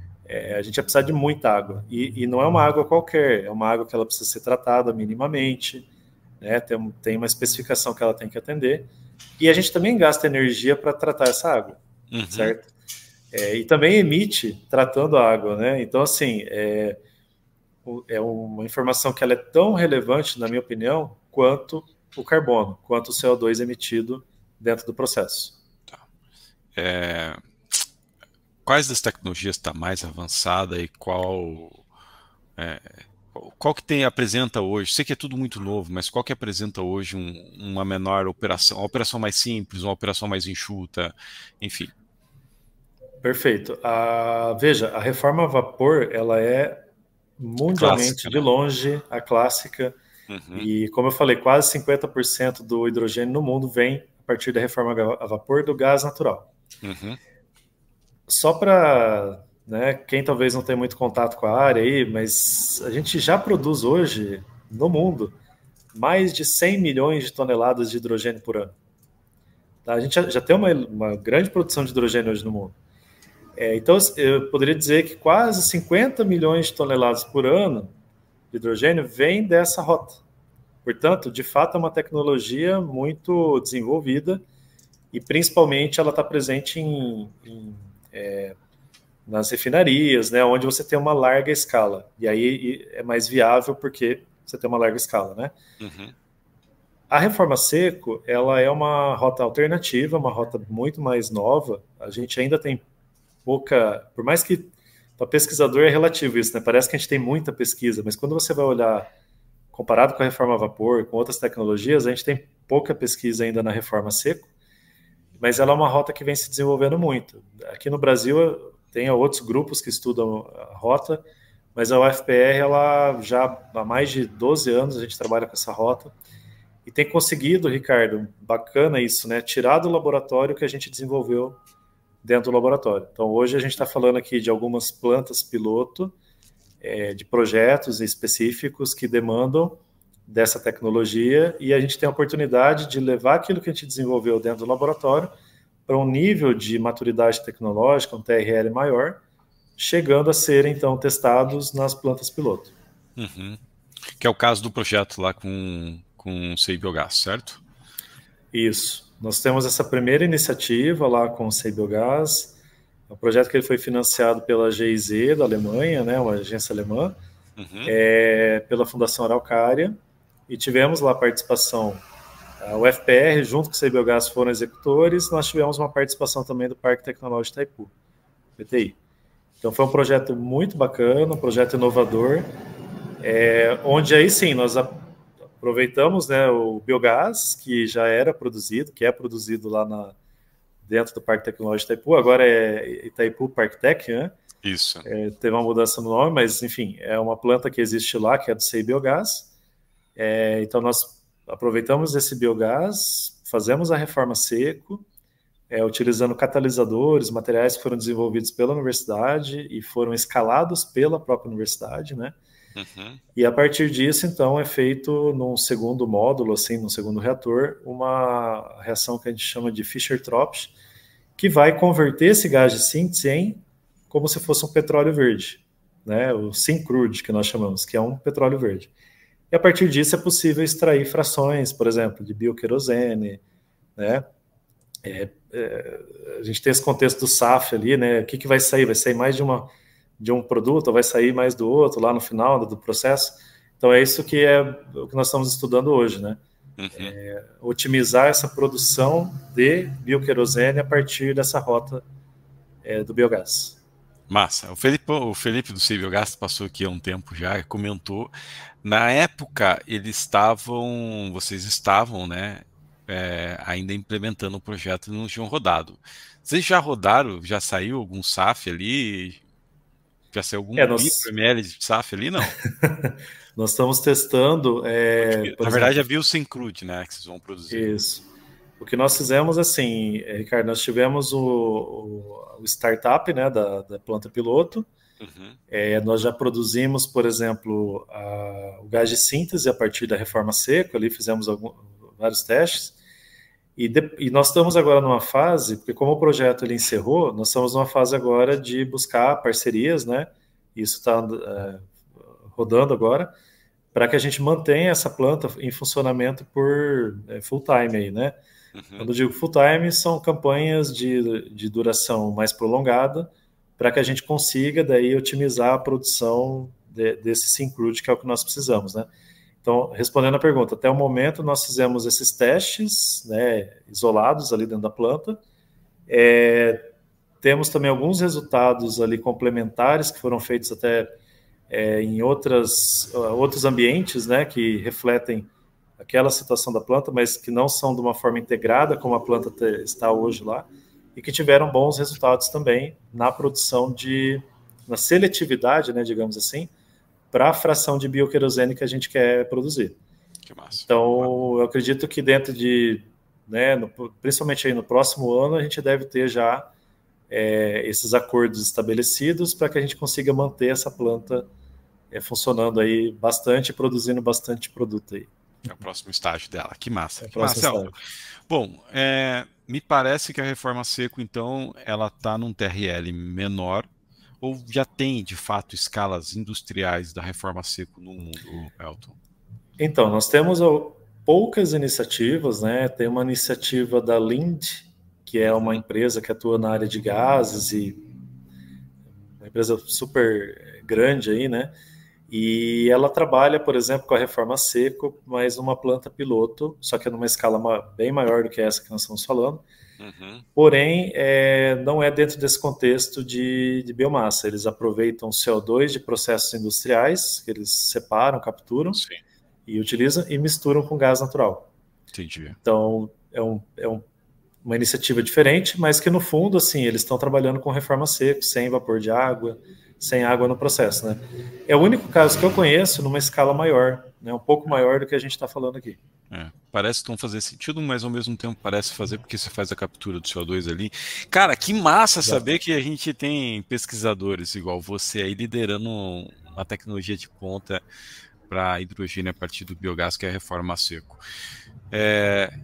A gente ia precisar de muita água. E não é uma água qualquer, é uma água que ela precisa ser tratada minimamente, né? Tem uma especificação que ela tem que atender. E a gente também gasta energia para tratar essa água, Uhum. certo? E também emite tratando a água, né? Então, assim, é uma informação que ela é tão relevante, na minha opinião, quanto o carbono, quanto o CO2 emitido dentro do processo. Tá. Quais das tecnologias está mais avançada e qual que apresenta hoje? Sei que é tudo muito novo, mas qual que apresenta hoje uma menor operação, uma operação mais simples, uma operação mais enxuta, enfim. Perfeito. Veja, a reforma a vapor, ela é mundialmente, Clássica, de né? longe, a clássica. Uhum. E, como eu falei, quase 50% do hidrogênio no mundo vem a partir da reforma a vapor do gás natural. Uhum. Só para, né, quem talvez não tenha muito contato com a área aí, mas a gente já produz hoje, no mundo, mais de 100 milhões de toneladas de hidrogênio por ano. Tá? A gente já tem uma grande produção de hidrogênio hoje no mundo. Então, eu poderia dizer que quase 50 milhões de toneladas por ano de hidrogênio vem dessa rota. Portanto, de fato, é uma tecnologia muito desenvolvida e, principalmente, ela está presente nas refinarias, né, onde você tem uma larga escala. E aí é mais viável porque você tem uma larga escala, né? Uhum. A reforma seco, ela é uma rota alternativa, uma rota muito mais nova. A gente ainda tem pouca, por mais que para pesquisador é relativo isso, né? Parece que a gente tem muita pesquisa, mas quando você vai olhar comparado com a reforma a vapor, com outras tecnologias, a gente tem pouca pesquisa ainda na reforma seco, mas ela é uma rota que vem se desenvolvendo muito. Aqui no Brasil tem outros grupos que estudam a rota, mas a UFPR, ela já há mais de 12 anos a gente trabalha com essa rota e tem conseguido, Ricardo, bacana isso, né? Tirar do laboratório o que a gente desenvolveu dentro do laboratório. Então, hoje a gente está falando aqui de algumas plantas piloto, de projetos específicos que demandam dessa tecnologia e a gente tem a oportunidade de levar aquilo que a gente desenvolveu dentro do laboratório para um nível de maturidade tecnológica, um TRL maior, chegando a ser, então, testados nas plantas piloto. Uhum. Que é o caso do projeto lá com o CI Biogás, certo? Isso. Nós temos essa primeira iniciativa lá com o CI Biogás, um projeto que ele foi financiado pela GIZ da Alemanha, né, uma agência alemã, Uhum. Pela Fundação Araucária, e tivemos lá a participação, a UFPR junto com o CI Biogás foram executores, nós tivemos uma participação também do Parque Tecnológico Itaipu, PTI. Então foi um projeto muito bacana, um projeto inovador, onde aí sim nós aproveitamos, né, o biogás que já era produzido, que é produzido lá dentro do Parque Tecnológico Itaipu, agora é Itaipu Parktec, né? Isso. Teve uma mudança no nome, mas enfim, é uma planta que existe lá, que é do CI Biogás. Então nós aproveitamos esse biogás, fazemos a reforma seco, utilizando catalisadores, materiais que foram desenvolvidos pela universidade e foram escalados pela própria universidade, né? Uhum. E a partir disso, então, é feito num segundo módulo, assim, num segundo reator, uma reação que a gente chama de Fischer-Tropsch, que vai converter esse gás de síntese em como se fosse um petróleo verde, né? O Syncrude, que nós chamamos, que é um petróleo verde. E a partir disso é possível extrair frações, por exemplo, de bioquerosene, né? A gente tem esse contexto do SAF ali, né? O que vai sair? Vai sair mais de de um produto, ou vai sair mais do outro lá no final do processo. Então é isso que é o que nós estamos estudando hoje, né? Uhum. Otimizar essa produção de bioquerosene a partir dessa rota do biogás. Massa. O Felipe do Cibiogás passou aqui há um tempo já e comentou. Na época, vocês estavam, né, ainda implementando o projeto e não tinham rodado. Vocês já rodaram? Já saiu algum SAF ali? Já saiu algum micro Nós, ml de SAF ali? Não. nós estamos testando, por Na verdade, exemplo, havia o Syncrude, né, que vocês vão produzir. isso. O que nós fizemos, assim, Ricardo, nós tivemos o startup, né, da planta piloto. Uhum. Nós já produzimos, por exemplo, o gás de síntese a partir da reforma seco, ali fizemos vários testes. E nós estamos agora numa fase, porque como o projeto ele encerrou, nós estamos numa fase agora de buscar parcerias, né? Isso está rodando agora, para que a gente mantenha essa planta em funcionamento por full time aí, né? Uhum. Quando eu digo full time, são campanhas de duração mais prolongada, para que a gente consiga daí otimizar a produção desse Syncrude, que é o que nós precisamos, né? Então, respondendo a pergunta, até o momento nós fizemos esses testes, né, isolados ali dentro da planta. Temos também alguns resultados ali complementares que foram feitos até em outros ambientes, né, que refletem aquela situação da planta, mas que não são de uma forma integrada como a planta está hoje lá, e que tiveram bons resultados também na produção na seletividade, né, digamos assim, para a fração de bioquerosene que a gente quer produzir. Que massa. Então, eu acredito que dentro né, principalmente aí no próximo ano, a gente deve ter já esses acordos estabelecidos para que a gente consiga manter essa planta funcionando aí bastante, produzindo bastante produto aí. É o próximo estágio dela. Que massa. É o Que próximo massa, Elton. estágio. Bom, me parece que a reforma seco, então, ela está num TRL menor, ou já tem, de fato, escalas industriais da reforma seco no mundo, Elton? Então, nós temos poucas iniciativas, né? Tem uma iniciativa da Lind, que é uma empresa que atua na área de gases e uma empresa super grande aí, né? E ela trabalha, por exemplo, com a reforma seco, mas numa planta piloto, só que numa escala bem maior do que essa que nós estamos falando. Uhum. Porém, não é dentro desse contexto de biomassa. Eles aproveitam CO2 de processos industriais, que eles separam, capturam Sim. e utilizam, e misturam com gás natural. Entendi. Então, uma iniciativa diferente, mas que no fundo, assim, eles estão trabalhando com reforma seco, sem vapor de água, sem água no processo, né? É o único caso que eu conheço numa escala maior, né? Um pouco maior do que a gente está falando aqui. Parece que não fazer sentido, mas ao mesmo tempo parece fazer porque você faz a captura do CO2 ali. Cara, que massa saber que a gente tem pesquisadores igual você aí liderando uma tecnologia de ponta para hidrogênio a partir do biogás, que é a reforma seco.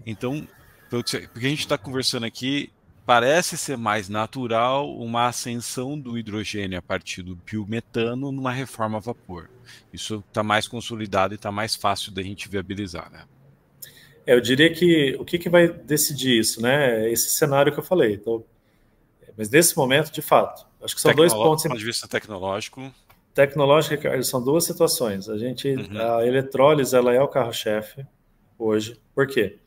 Então, porque a gente está conversando aqui, parece ser mais natural uma ascensão do hidrogênio a partir do biometano numa reforma a vapor. Isso está mais consolidado e está mais fácil da gente viabilizar, né? Eu diria que o que vai decidir isso, né? Esse cenário que eu falei. Então, mas nesse momento, de fato, acho que são dois pontos. Do ponto de vista tecnológico. Tecnológico, Ricardo, são duas situações. A eletrólise, ela é o carro-chefe hoje. Por quê?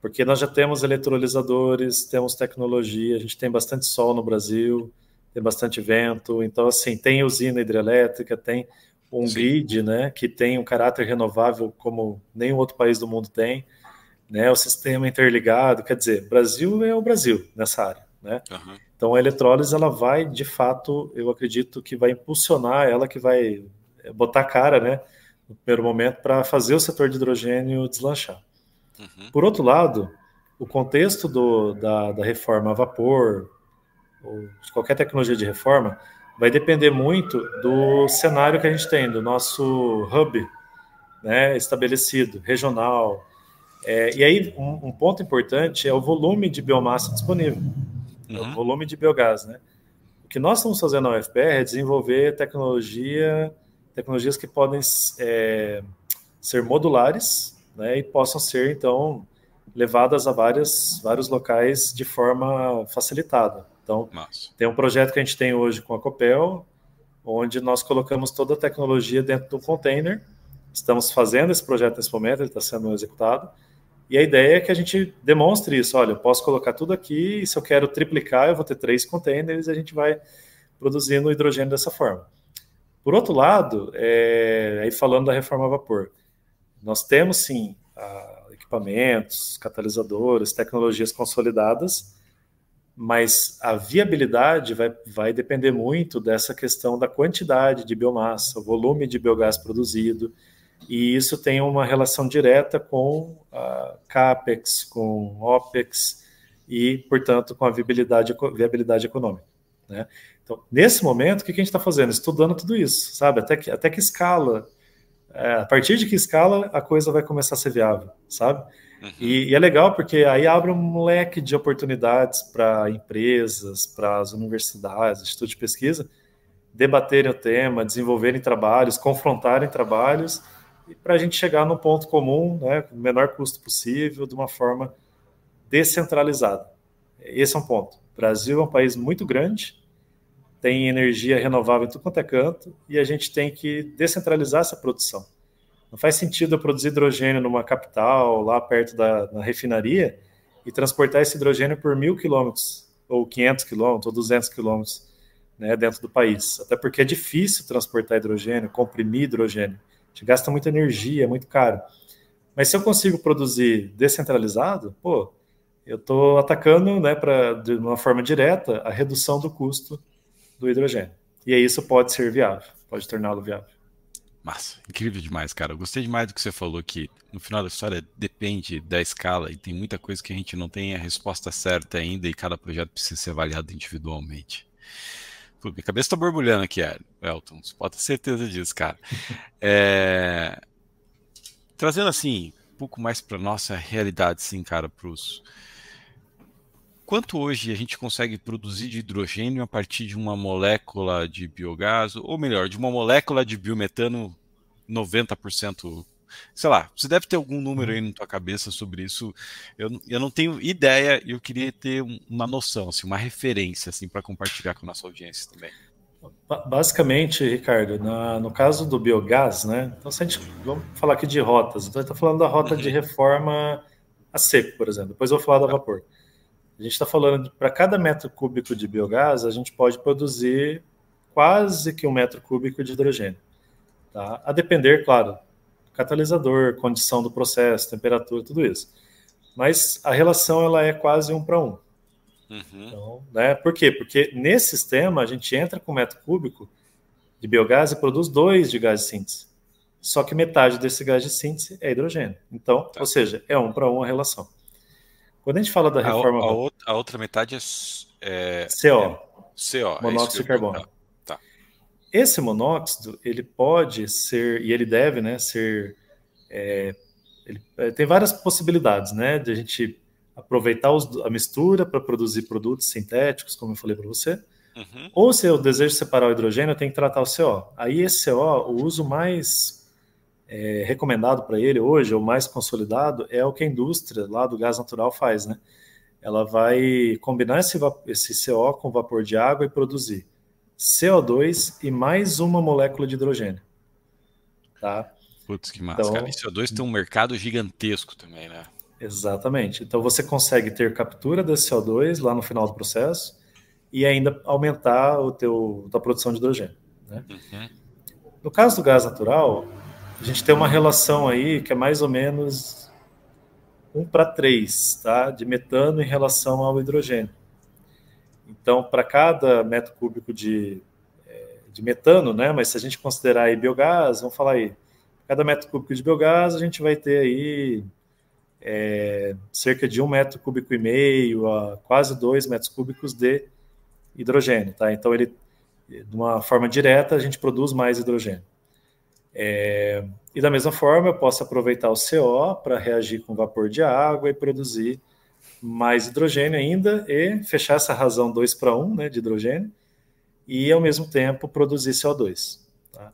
Porque nós já temos eletrolisadores, temos tecnologia, a gente tem bastante sol no Brasil, tem bastante vento, então, assim, tem usina hidrelétrica, tem um Sim. grid, né, que tem um caráter renovável como nenhum outro país do mundo tem, né, o sistema interligado, quer dizer, Brasil é o Brasil nessa área, né? Uhum. Então, a eletrólise, ela vai, de fato, eu acredito que vai impulsionar, ela que vai botar a cara, né, no primeiro momento, para fazer o setor de hidrogênio deslanchar. Uhum. Por outro lado, o contexto da reforma a vapor, ou de qualquer tecnologia de reforma, vai depender muito do cenário que a gente tem, do nosso hub, né, estabelecido, regional. E aí, um ponto importante é o volume de biomassa disponível, o volume de biogás, né? O que nós estamos fazendo na UFPR é desenvolver tecnologias que podem ser modulares, né, e possam ser, então, levadas a vários locais de forma facilitada. Então, tem um projeto que a gente tem hoje com a Copel, onde nós colocamos toda a tecnologia dentro do container. Estamos fazendo esse projeto nesse momento, ele está sendo executado, e a ideia é que a gente demonstre isso. Olha, eu posso colocar tudo aqui, e se eu quero triplicar, eu vou ter 3 containers, e a gente vai produzindo hidrogênio dessa forma. Por outro lado, aí falando da reforma a vapor, nós temos sim equipamentos, catalisadores, tecnologias consolidadas, mas a viabilidade vai depender muito dessa questão da quantidade de biomassa, o volume de biogás produzido, e isso tem uma relação direta com a CAPEX, com OPEX e, portanto, com a viabilidade econômica, né? Então, nesse momento, o que a gente está fazendo? Estudando tudo isso, sabe? Até que escala, a partir de que escala a coisa vai começar a ser viável, sabe? Uhum. E é legal porque aí abre um leque de oportunidades para empresas, para as universidades, institutos de pesquisa, debaterem o tema, desenvolverem trabalhos, confrontarem trabalhos, e para a gente chegar num ponto comum, né, com o menor custo possível, de uma forma descentralizada. Esse é um ponto. O Brasil é um país muito grande, tem energia renovável em tudo quanto é canto, e a gente tem que descentralizar essa produção. Não faz sentido eu produzir hidrogênio numa capital, lá perto da refinaria, e transportar esse hidrogênio por 1.000 quilômetros, ou 500 quilômetros, ou 200 quilômetros, né, dentro do país. Até porque é difícil transportar hidrogênio, comprimir hidrogênio. A gente gasta muita energia, é muito caro. Mas se eu consigo produzir descentralizado, pô, eu estou atacando, né, de uma forma direta, a redução do custo do hidrogênio. E aí isso pode ser viável, pode torná-lo viável. Massa, incrível demais, cara. Eu gostei demais do que você falou, que no final da história depende da escala e tem muita coisa que a gente não tem a resposta certa ainda e cada projeto precisa ser avaliado individualmente. Pô, minha cabeça tá borbulhando aqui, Elton, você pode ter certeza disso, cara. Trazendo assim, um pouco mais para nossa realidade, sim, cara, quanto hoje a gente consegue produzir de hidrogênio a partir de uma molécula de biogás, ou melhor, de uma molécula de biometano 90%, sei lá, você deve ter algum número aí na tua cabeça sobre isso. Eu não tenho ideia e eu queria ter uma noção, assim, uma referência assim, para compartilhar com a nossa audiência também. Basicamente, Ricardo, no caso do biogás, né? Então, se a gente, vamos falar aqui de rotas. Então, a gente está falando da rota de reforma a seco, por exemplo. Depois eu vou falar da vapor. A gente está falando para cada metro cúbico de biogás, a gente pode produzir quase que 1 metro cúbico de hidrogênio. Tá? A depender, claro, do catalisador, condição do processo, temperatura, tudo isso. Mas a relação ela é quase 1 para 1. Então, né, por quê? Porque nesse sistema a gente entra com 1 metro cúbico de biogás e produz 2 de gás de síntese. Só que metade desse gás de síntese é hidrogênio. Então, ou seja, é 1 para 1 a relação. Quando a gente fala da reforma... A outra metade é CO, monóxido de carbono. Tá. Esse monóxido, ele pode ser, e ele deve, né, ser... tem várias possibilidades, né, de a gente aproveitar a mistura para produzir produtos sintéticos, como eu falei para você, ou se eu desejo separar o hidrogênio, eu tenho que tratar o CO. Aí esse CO, o uso mais recomendado para ele hoje, ou mais consolidado, é o que a indústria lá do gás natural faz, né? Ela vai combinar esse CO com vapor de água e produzir CO2 e mais uma molécula de hidrogênio. Tá? Putz, que massa, então, cara. E CO2 tem um mercado gigantesco também, né? Exatamente. Então você consegue ter captura desse CO2 lá no final do processo e ainda aumentar a tua produção de hidrogênio, né? No caso do gás natural, a gente tem uma relação aí que é mais ou menos 1 para 3, tá? De metano em relação ao hidrogênio. Então, para cada metro cúbico de metano, né? Mas se a gente considerar aí biogás, vamos falar aí, cada metro cúbico de biogás, a gente vai ter aí cerca de 1,5 metro cúbico a quase 2 metros cúbicos de hidrogênio, tá? Então, de uma forma direta, a gente produz mais hidrogênio. E da mesma forma, eu posso aproveitar o CO para reagir com vapor de água e produzir mais hidrogênio ainda e fechar essa razão 2 para 1, né, de hidrogênio e, ao mesmo tempo, produzir CO2. Tá?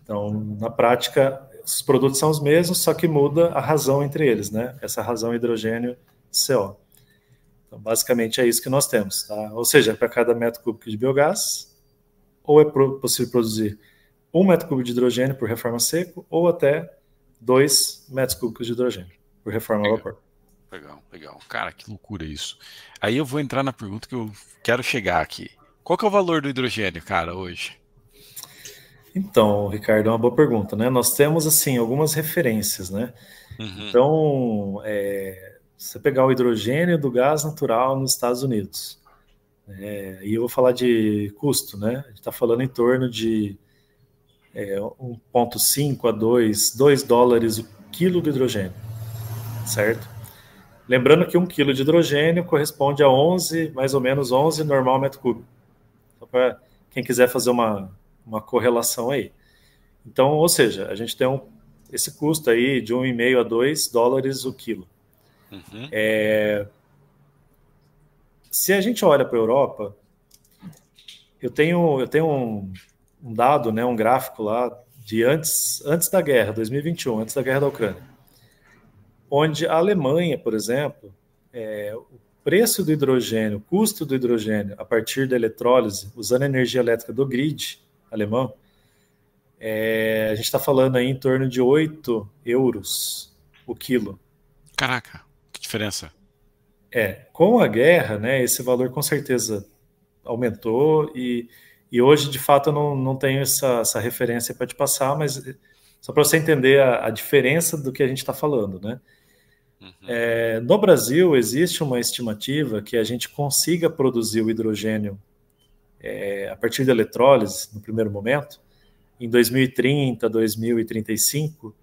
Então, na prática, os produtos são os mesmos, só que muda a razão entre eles, né? Essa razão hidrogênio-CO. Então, basicamente, é isso que nós temos. Tá? Ou seja, para cada metro cúbico de biogás, ou é possível produzir 1 metro cúbico de hidrogênio por reforma seco, ou até 2 metros cúbicos de hidrogênio por reforma a Legal, vapor. legal, legal. Cara, que loucura isso. Aí eu vou entrar na pergunta que eu quero chegar aqui. Qual que é o valor do hidrogênio, cara, hoje? Então, Ricardo, é uma boa pergunta, né? Nós temos, assim, algumas referências, né? Uhum, Então, você pegar o hidrogênio do gás natural nos Estados Unidos, e eu vou falar de custo, né? A gente está falando em torno de 1,5 a 2 dólares o quilo de hidrogênio, certo? Lembrando que 1 quilo de hidrogênio corresponde a 11, mais ou menos 11 normal metro cúbico. Só para quem quiser fazer uma correlação aí. Então, ou seja, a gente tem esse custo aí de 1,5 a 2 dólares o quilo. uhum. Se a gente olha para a Europa, eu tenho um dado, né, um gráfico lá de antes da guerra, 2021, antes da guerra da Ucrânia, onde a Alemanha, por exemplo, o preço do hidrogênio, o custo do hidrogênio a partir da eletrólise, usando a energia elétrica do grid alemão, a gente está falando aí em torno de 8 euros o quilo. Caraca, que diferença. Com a guerra, né, esse valor com certeza aumentou e hoje, de fato, eu não tenho essa referência para te passar, mas só para você entender a diferença do que a gente está falando, né? Uhum, No Brasil, existe uma estimativa que a gente consiga produzir o hidrogênio a partir da eletrólise, no primeiro momento, em 2030, 2035,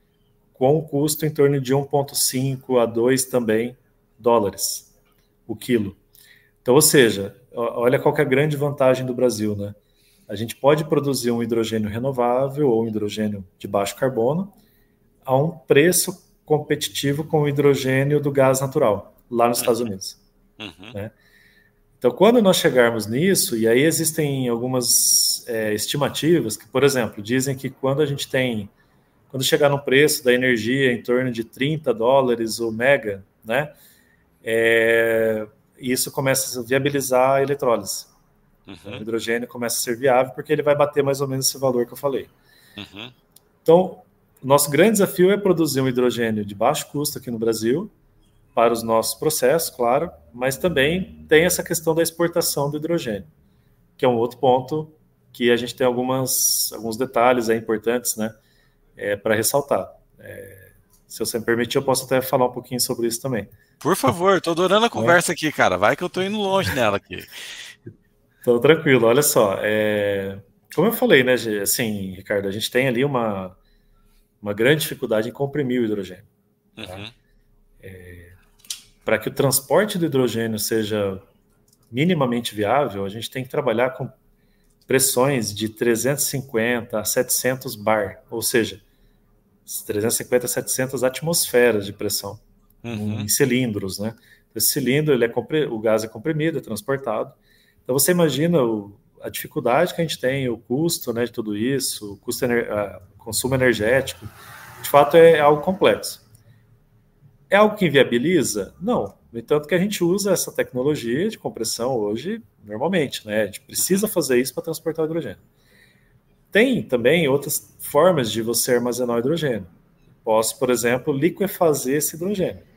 com um custo em torno de 1,5 a 2 também dólares o quilo. Então, ou seja, olha qual que é a grande vantagem do Brasil, né? A gente pode produzir um hidrogênio renovável ou um hidrogênio de baixo carbono a um preço competitivo com o hidrogênio do gás natural, lá nos Estados uhum, Unidos, uhum, né? Então, quando nós chegarmos nisso, e aí existem algumas estimativas que, por exemplo, dizem que quando chegar no preço da energia em torno de 30 dólares o mega, né, isso começa a viabilizar a eletrólise. Então, o uhum, hidrogênio começa a ser viável porque ele vai bater mais ou menos esse valor que eu falei. uhum. Então, o nosso grande desafio é produzir um hidrogênio de baixo custo aqui no Brasil, para os nossos processos, claro, mas também tem essa questão da exportação do hidrogênio, que é um outro ponto que a gente tem alguns detalhes importantes, né, para ressaltar. Se você me permitir, eu posso até falar um pouquinho sobre isso também. Por favor, tô adorando a Né? conversa aqui, cara. Vai que eu tô indo longe nela aqui. Então, tranquilo, olha só. Como eu falei, né, assim, Ricardo, a gente tem ali uma grande dificuldade em comprimir o hidrogênio. Tá? Uhum, Para que o transporte do hidrogênio seja minimamente viável, a gente tem que trabalhar com pressões de 350 a 700 bar, ou seja, 350 a 700 atmosferas de pressão em uhum, cilindros, né? Esse cilindro, o gás é comprimido, é transportado. Então você imagina a dificuldade que a gente tem, o custo, né, de tudo isso, consumo energético. De fato, é algo complexo. É algo que inviabiliza? Não. No entanto, que a gente usa essa tecnologia de compressão hoje normalmente, né? A gente precisa uhum, fazer isso para transportar o hidrogênio. Tem também outras formas de você armazenar o hidrogênio. Posso, por exemplo, liquefazer esse hidrogênio.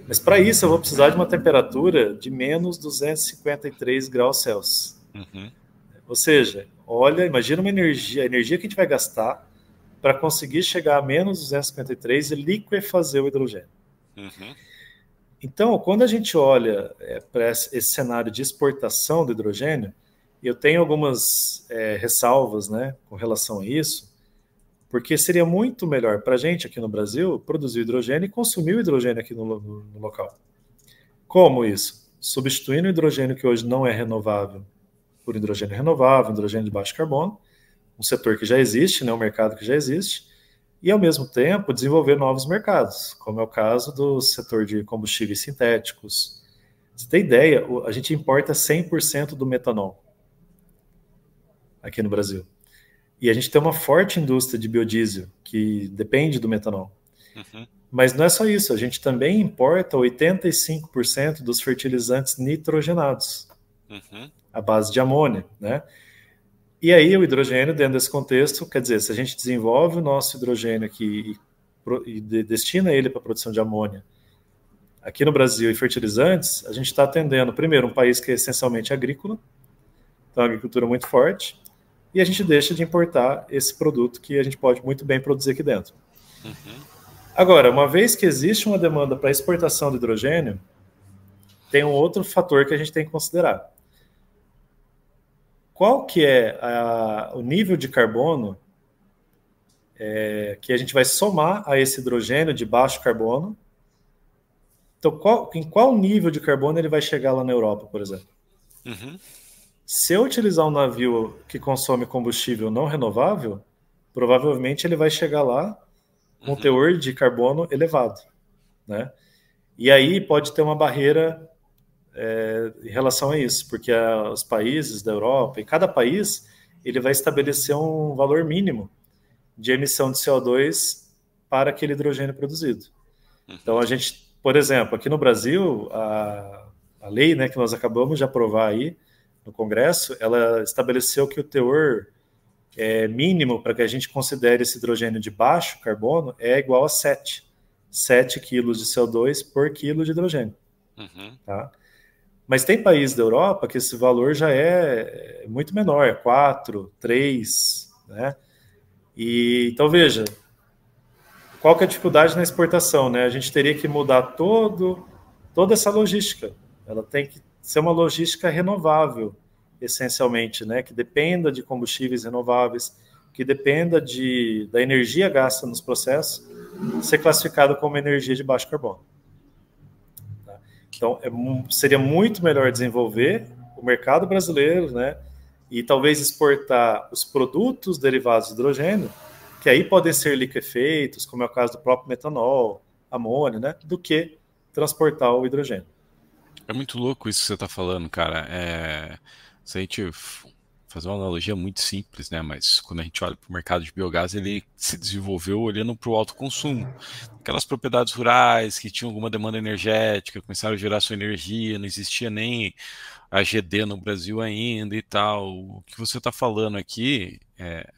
Mas para isso eu vou precisar de uma temperatura de menos 253 graus Celsius. uhum, Ou seja, olha, imagina a energia que a gente vai gastar para conseguir chegar a menos 253 e liquefazer o hidrogênio. uhum, Então, quando a gente olha para esse cenário de exportação do hidrogênio, eu tenho algumas ressalvas, né, com relação a isso, porque seria muito melhor para a gente aqui no Brasil produzir hidrogênio e consumir o hidrogênio aqui no local. Como isso? Substituindo o hidrogênio que hoje não é renovável por hidrogênio renovável, hidrogênio de baixo carbono, um setor que já existe, né, um mercado que já existe, e ao mesmo tempo desenvolver novos mercados, como é o caso do setor de combustíveis sintéticos. Você tem ideia, a gente importa 100% do metanol aqui no Brasil. E a gente tem uma forte indústria de biodiesel que depende do metanol. uhum, Mas não é só isso, a gente também importa 85% dos fertilizantes nitrogenados, uhum, à base de amônia, né? E aí o hidrogênio, dentro desse contexto, quer dizer, se a gente desenvolve o nosso hidrogênio aqui e destina ele para a produção de amônia, aqui no Brasil e fertilizantes, a gente está atendendo, primeiro, um país que é essencialmente agrícola, então a agricultura é muito forte, e a gente deixa de importar esse produto que a gente pode muito bem produzir aqui dentro. Agora, uma vez que existe uma demanda para exportação de hidrogênio, tem um outro fator que a gente tem que considerar. Qual que é o nível de carbono que a gente vai somar a esse hidrogênio de baixo carbono? Então, em qual nível de carbono ele vai chegar lá na Europa, por exemplo? Se eu utilizar um navio que consome combustível não renovável, provavelmente ele vai chegar lá com um teor de carbono elevado, né? E aí pode ter uma barreira em relação a isso, porque os países da Europa, e cada país, ele vai estabelecer um valor mínimo de emissão de CO2 para aquele hidrogênio produzido. Então, a gente, por exemplo, aqui no Brasil, a lei, né, que nós acabamos de aprovar aí no Congresso, ela estabeleceu que o teor mínimo para que a gente considere esse hidrogênio de baixo carbono é igual a 7 quilos de CO2 por quilo de hidrogênio. Tá? Mas tem países da Europa que esse valor já é muito menor, é 4, 3, né? E, então, veja, qual que é a dificuldade na exportação, né? A gente teria que mudar toda essa logística. Ela tem que ser uma logística renovável, essencialmente, né? Que dependa de combustíveis renováveis, que dependa da energia gasta nos processos, ser classificada como energia de baixo carbono. Tá? Então, seria muito melhor desenvolver o mercado brasileiro, né? E talvez exportar os produtos derivados de hidrogênio, que aí podem ser liquefeitos, como é o caso do próprio metanol, amônia, né? Do que transportar o hidrogênio. É muito louco isso que você está falando, cara. Se a gente fazer uma analogia muito simples, né? Mas quando a gente olha para o mercado de biogás, ele se desenvolveu olhando para o alto consumo. Aquelas propriedades rurais que tinham alguma demanda energética, começaram a gerar sua energia, não existia nem a GD no Brasil ainda e tal. O que você está falando aqui,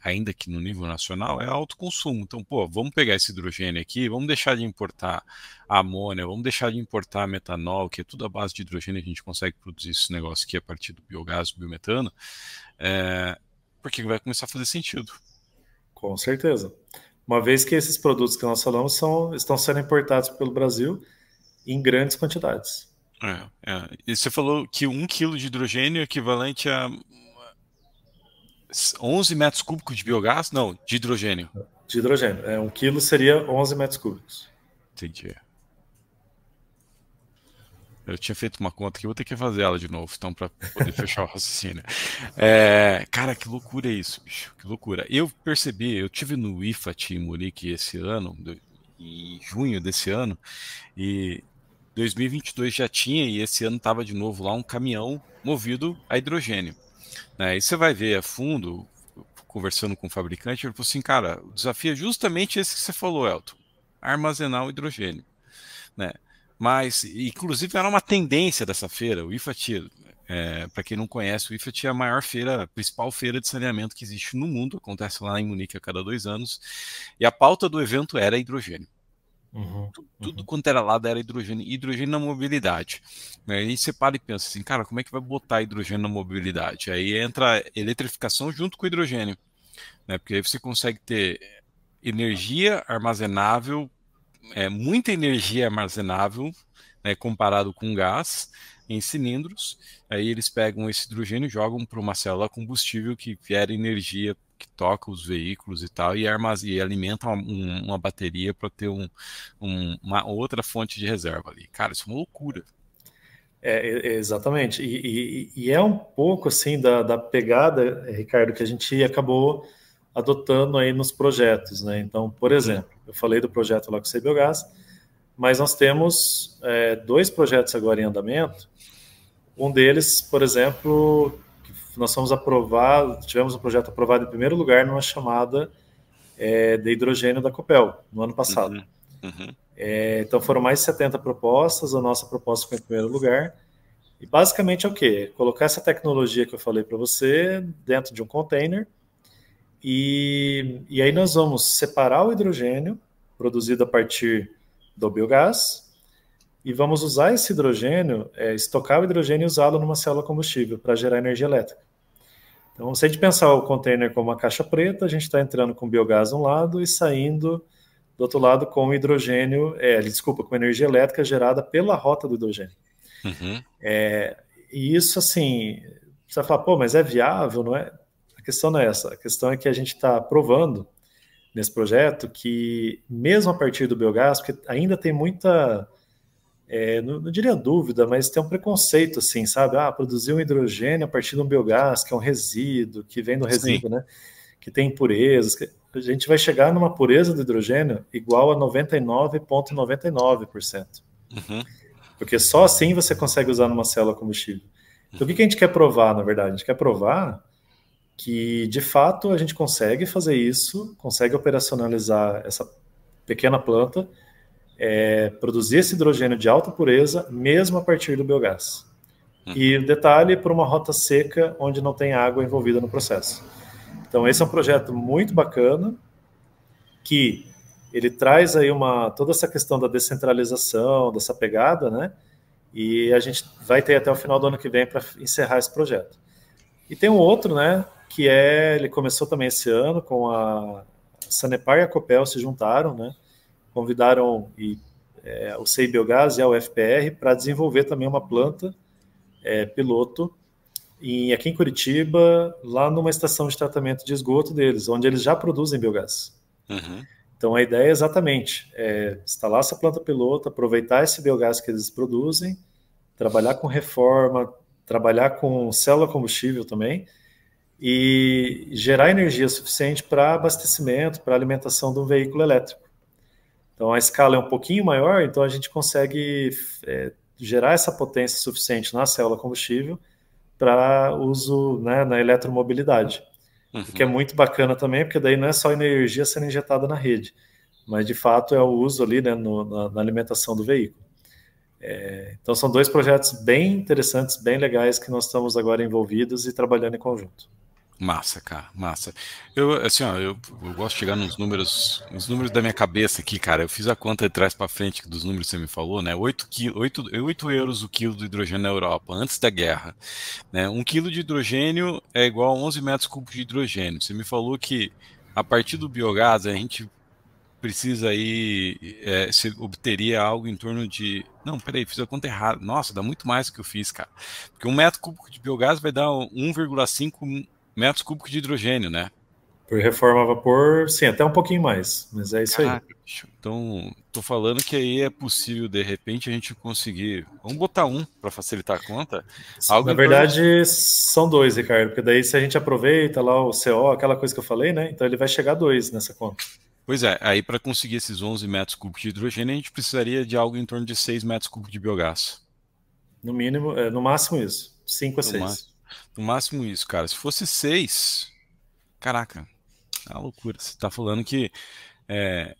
ainda que no nível nacional, é alto consumo. Então, pô, vamos pegar esse hidrogênio aqui, vamos deixar de importar a amônia, vamos deixar de importar metanol, que é tudo a base de hidrogênio, a gente consegue produzir esse negócio aqui a partir do biogás, do biometano, porque vai começar a fazer sentido. Com certeza. Uma vez que esses produtos que nós falamos estão sendo importados pelo Brasil em grandes quantidades. E você falou que 1 quilo de hidrogênio é equivalente a 11 metros cúbicos de biogás? Não, de hidrogênio. De hidrogênio. 1 quilo seria 11 metros cúbicos. Entendi. Eu tinha feito uma conta que vou ter que fazer ela de novo, então, para poder fechar o raciocínio. Cara, que loucura isso, bicho. Que loucura. Eu percebi, eu tive no IFAT em Munique esse ano, em junho desse ano, e 2022 já tinha, e esse ano estava de novo lá um caminhão movido a hidrogênio. Né? E você vai ver a fundo, conversando com o fabricante, ele falou assim, cara, o desafio é justamente esse que você falou, Elton, armazenar o hidrogênio. Né? Mas, inclusive, era uma tendência dessa feira, o IFAT, para quem não conhece, o IFAT é a maior feira, a principal feira de saneamento que existe no mundo, acontece lá em Munique a cada 2 anos, e a pauta do evento era hidrogênio. Tudo quanto era lado era hidrogênio na mobilidade. Aí você para e pensa assim, cara, como é que vai botar hidrogênio na mobilidade? Aí entra a eletrificação junto com o hidrogênio, né? Porque aí você consegue ter energia armazenável, muita energia armazenável, né, comparado com gás em cilindros. Aí eles pegam esse hidrogênio e jogam para uma célula combustível que gera energia que toca os veículos e tal, e alimenta uma bateria para ter uma outra fonte de reserva ali. Cara, isso é uma loucura. Exatamente. E é um pouco assim da pegada, Ricardo, que a gente acabou adotando aí nos projetos, né? Então, por exemplo, eu falei do projeto lá com o CBiogás, mas nós temos 2 projetos agora em andamento. Um deles, por exemplo, nós tivemos um projeto aprovado em primeiro lugar numa chamada de hidrogênio da Copel, no ano passado. Então foram mais de 70 propostas, a nossa proposta foi em primeiro lugar, E basicamente é o quê? Colocar essa tecnologia que eu falei para você dentro de um container e aí nós vamos separar o hidrogênio produzido a partir do biogás e vamos usar esse hidrogênio, estocar o hidrogênio e usá-lo numa célula combustível para gerar energia elétrica. Então, se a gente pensar o container como uma caixa preta, a gente está entrando com biogás de um lado e saindo do outro lado com hidrogênio, desculpa, com energia elétrica gerada pela rota do hidrogênio. Uhum. E isso, assim, você vai falar, pô, mas é viável, não é? A questão não é essa. A questão é que a gente está provando nesse projeto que, mesmo a partir do biogás, porque ainda tem muita, não diria dúvida, mas tem um preconceito, assim, sabe? Ah, produzir um hidrogênio a partir de um biogás, que é um resíduo, que vem do Sim. resíduo, né? Que tem impurezas. A gente vai chegar numa pureza do hidrogênio igual a 99,99%. Uhum. Porque só assim você consegue usar numa célula combustível. Então, o que a gente quer provar, na verdade? A gente quer provar que, de fato, a gente consegue fazer isso, consegue operacionalizar essa pequena planta, produzir esse hidrogênio de alta pureza, mesmo a partir do biogás. E Uhum. o detalhe, por uma rota seca, onde não tem água envolvida no processo. Então, esse é um projeto muito bacana, que ele traz aí toda essa questão da descentralização, dessa pegada, né? E a gente vai ter até o final do ano que vem para encerrar esse projeto. E tem um outro, né, ele começou também esse ano com a Sanepar e a Copel se juntaram, né, convidaram o CEI Biogás e a UFPR para desenvolver também uma planta piloto aqui em Curitiba, lá numa estação de tratamento de esgoto deles, onde eles já produzem biogás. Uhum. Então a ideia é exatamente instalar essa planta piloto, aproveitar esse biogás que eles produzem, trabalhar com reforma, trabalhar com célula combustível também e gerar energia suficiente para abastecimento, para alimentação de um veículo elétrico. Então a escala é um pouquinho maior, então a gente consegue gerar essa potência suficiente na célula combustível para uso, né, na eletromobilidade. O que é Uhum. muito bacana também, porque daí não é só energia sendo injetada na rede, mas de fato é o uso ali, né, na alimentação do veículo. Então são dois projetos bem interessantes, bem legais que nós estamos agora envolvidos e trabalhando em conjunto. Massa, cara, massa. Eu, assim, ó, eu gosto de chegar nos números da minha cabeça aqui, cara. Eu fiz a conta de trás para frente dos números que você me falou, né? 8 euros o quilo do hidrogênio na Europa, antes da guerra, né? 1 quilo de hidrogênio é igual a 11 metros cúbicos de hidrogênio. Você me falou que a partir do biogás a gente precisa aí, você obteria algo em torno de. Não, peraí, fiz a conta errada. Nossa, dá muito mais do que eu fiz, cara. Porque 1 metro cúbico de biogás vai dar 1,5 metros cúbicos de hidrogênio, né? Por reforma a vapor, sim, até um pouquinho mais, mas é isso aí. Caraca, bicho. Então, tô falando que aí é possível, de repente, a gente conseguir. Vamos botar um para facilitar a conta. Algo Na em torno de. verdade, são dois, Ricardo, porque daí se a gente aproveita lá o CO, aquela coisa que eu falei, né? Então ele vai chegar a dois nessa conta. Pois é, aí para conseguir esses 11 metros cúbicos de hidrogênio, a gente precisaria de algo em torno de 6 metros cúbicos de biogás. No mínimo, no máximo isso. 5 a No 6. máximo, no máximo isso, cara. Se fosse 6, caraca, é uma loucura. Você está falando que é,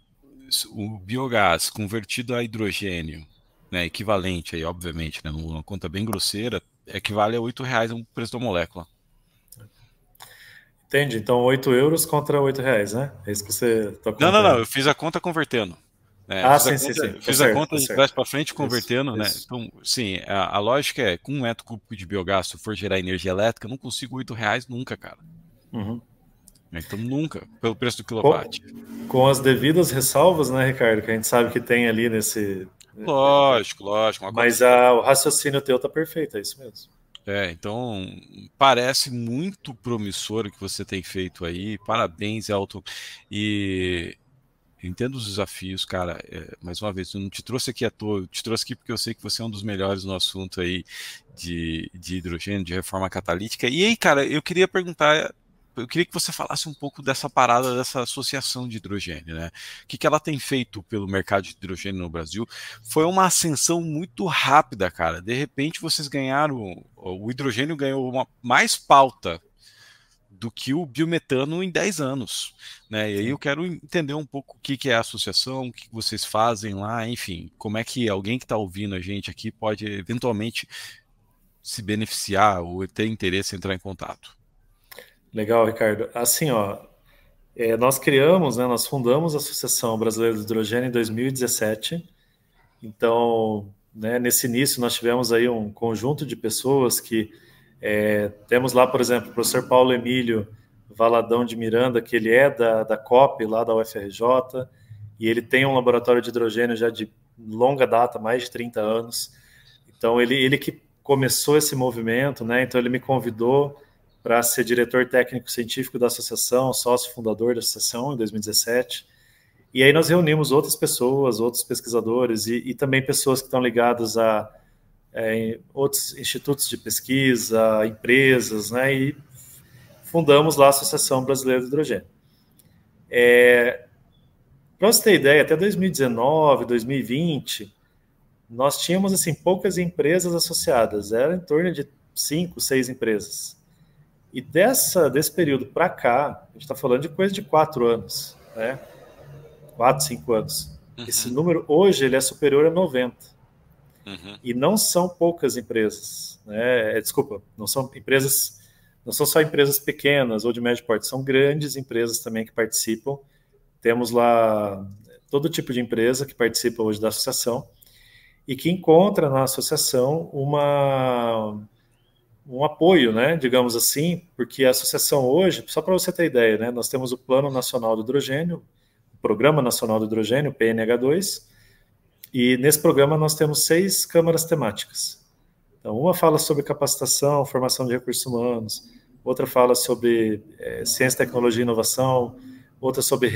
o biogás convertido a hidrogênio, né, equivalente aí, obviamente, né, numa conta bem grosseira, equivale a R$ 8 o preço da molécula. Entende? Então, 8 euros contra 8 reais, né? É isso que você, tua Não, não, conta não, é. eu fiz a conta convertendo. Né, eu Ah, fiz a sim, sim, conta, sim. eu Tá fiz a certo, conta tá de trás certo. para frente Isso, convertendo, né? isso. Então, sim, a lógica é, com 1 metro cúbico de biogás, se eu for gerar energia elétrica, eu não consigo R$ 8 nunca, cara. Uhum. Então, nunca, pelo preço do Com, quilowatt. com as devidas ressalvas, né, Ricardo, que a gente sabe que tem ali nesse. Lógico, lógico, uma conta Mas de o raciocínio teu tá perfeito, é isso mesmo. Então, parece muito promissor o que você tem feito aí. Parabéns, Elton. E entendo os desafios, cara. Mais uma vez, eu não te trouxe aqui à toa, eu te trouxe aqui porque eu sei que você é um dos melhores no assunto aí de hidrogênio, de reforma catalítica. E aí, cara, eu queria que você falasse um pouco dessa parada, dessa associação de hidrogênio, né? O que ela tem feito pelo mercado de hidrogênio no Brasil? Foi uma ascensão muito rápida, cara. De repente, vocês ganharam, o hidrogênio ganhou mais pauta do que o biometano em 10 anos, né? E aí eu Sim. quero entender um pouco o que é a associação, o que vocês fazem lá, enfim, como é que alguém que está ouvindo a gente aqui pode eventualmente se beneficiar ou ter interesse em entrar em contato? Legal, Ricardo. Assim, ó, nós criamos, né, nós fundamos a Associação Brasileira de Hidrogênio em 2017. Então, né, nesse início, nós tivemos aí um conjunto de pessoas que temos lá, por exemplo, o professor Paulo Emílio Valadão de Miranda, que ele é da COP, lá da UFRJ, e ele tem um laboratório de hidrogênio já de longa data, mais de 30 anos. Então, ele que começou esse movimento, né? Então, ele me convidou para ser diretor técnico científico da associação, sócio fundador da associação em 2017. E aí nós reunimos outras pessoas, outros pesquisadores e também pessoas que estão ligadas a outros institutos de pesquisa, empresas, né? E fundamos lá a Associação Brasileira de Hidrogênio. Para você ter ideia, até 2019, 2020, nós tínhamos assim poucas empresas associadas, era em torno de 5, 6 empresas. E desse período para cá, a gente está falando de coisa de 4 anos, né? 4, 5 anos. Uhum. Esse número, hoje, ele é superior a 90. Uhum. E não são poucas empresas, né? Desculpa, não são empresas, não são só empresas pequenas ou de médio porte, são grandes empresas também que participam. Temos lá todo tipo de empresa que participa hoje da associação e que encontra na associação um apoio, né, digamos assim, porque a associação hoje, só para você ter ideia, né, nós temos o Plano Nacional do Hidrogênio, o Programa Nacional do Hidrogênio, PNH2, e nesse programa nós temos 6 câmaras temáticas. Então, uma fala sobre capacitação, formação de recursos humanos, outra fala sobre ciência, tecnologia e inovação, outra sobre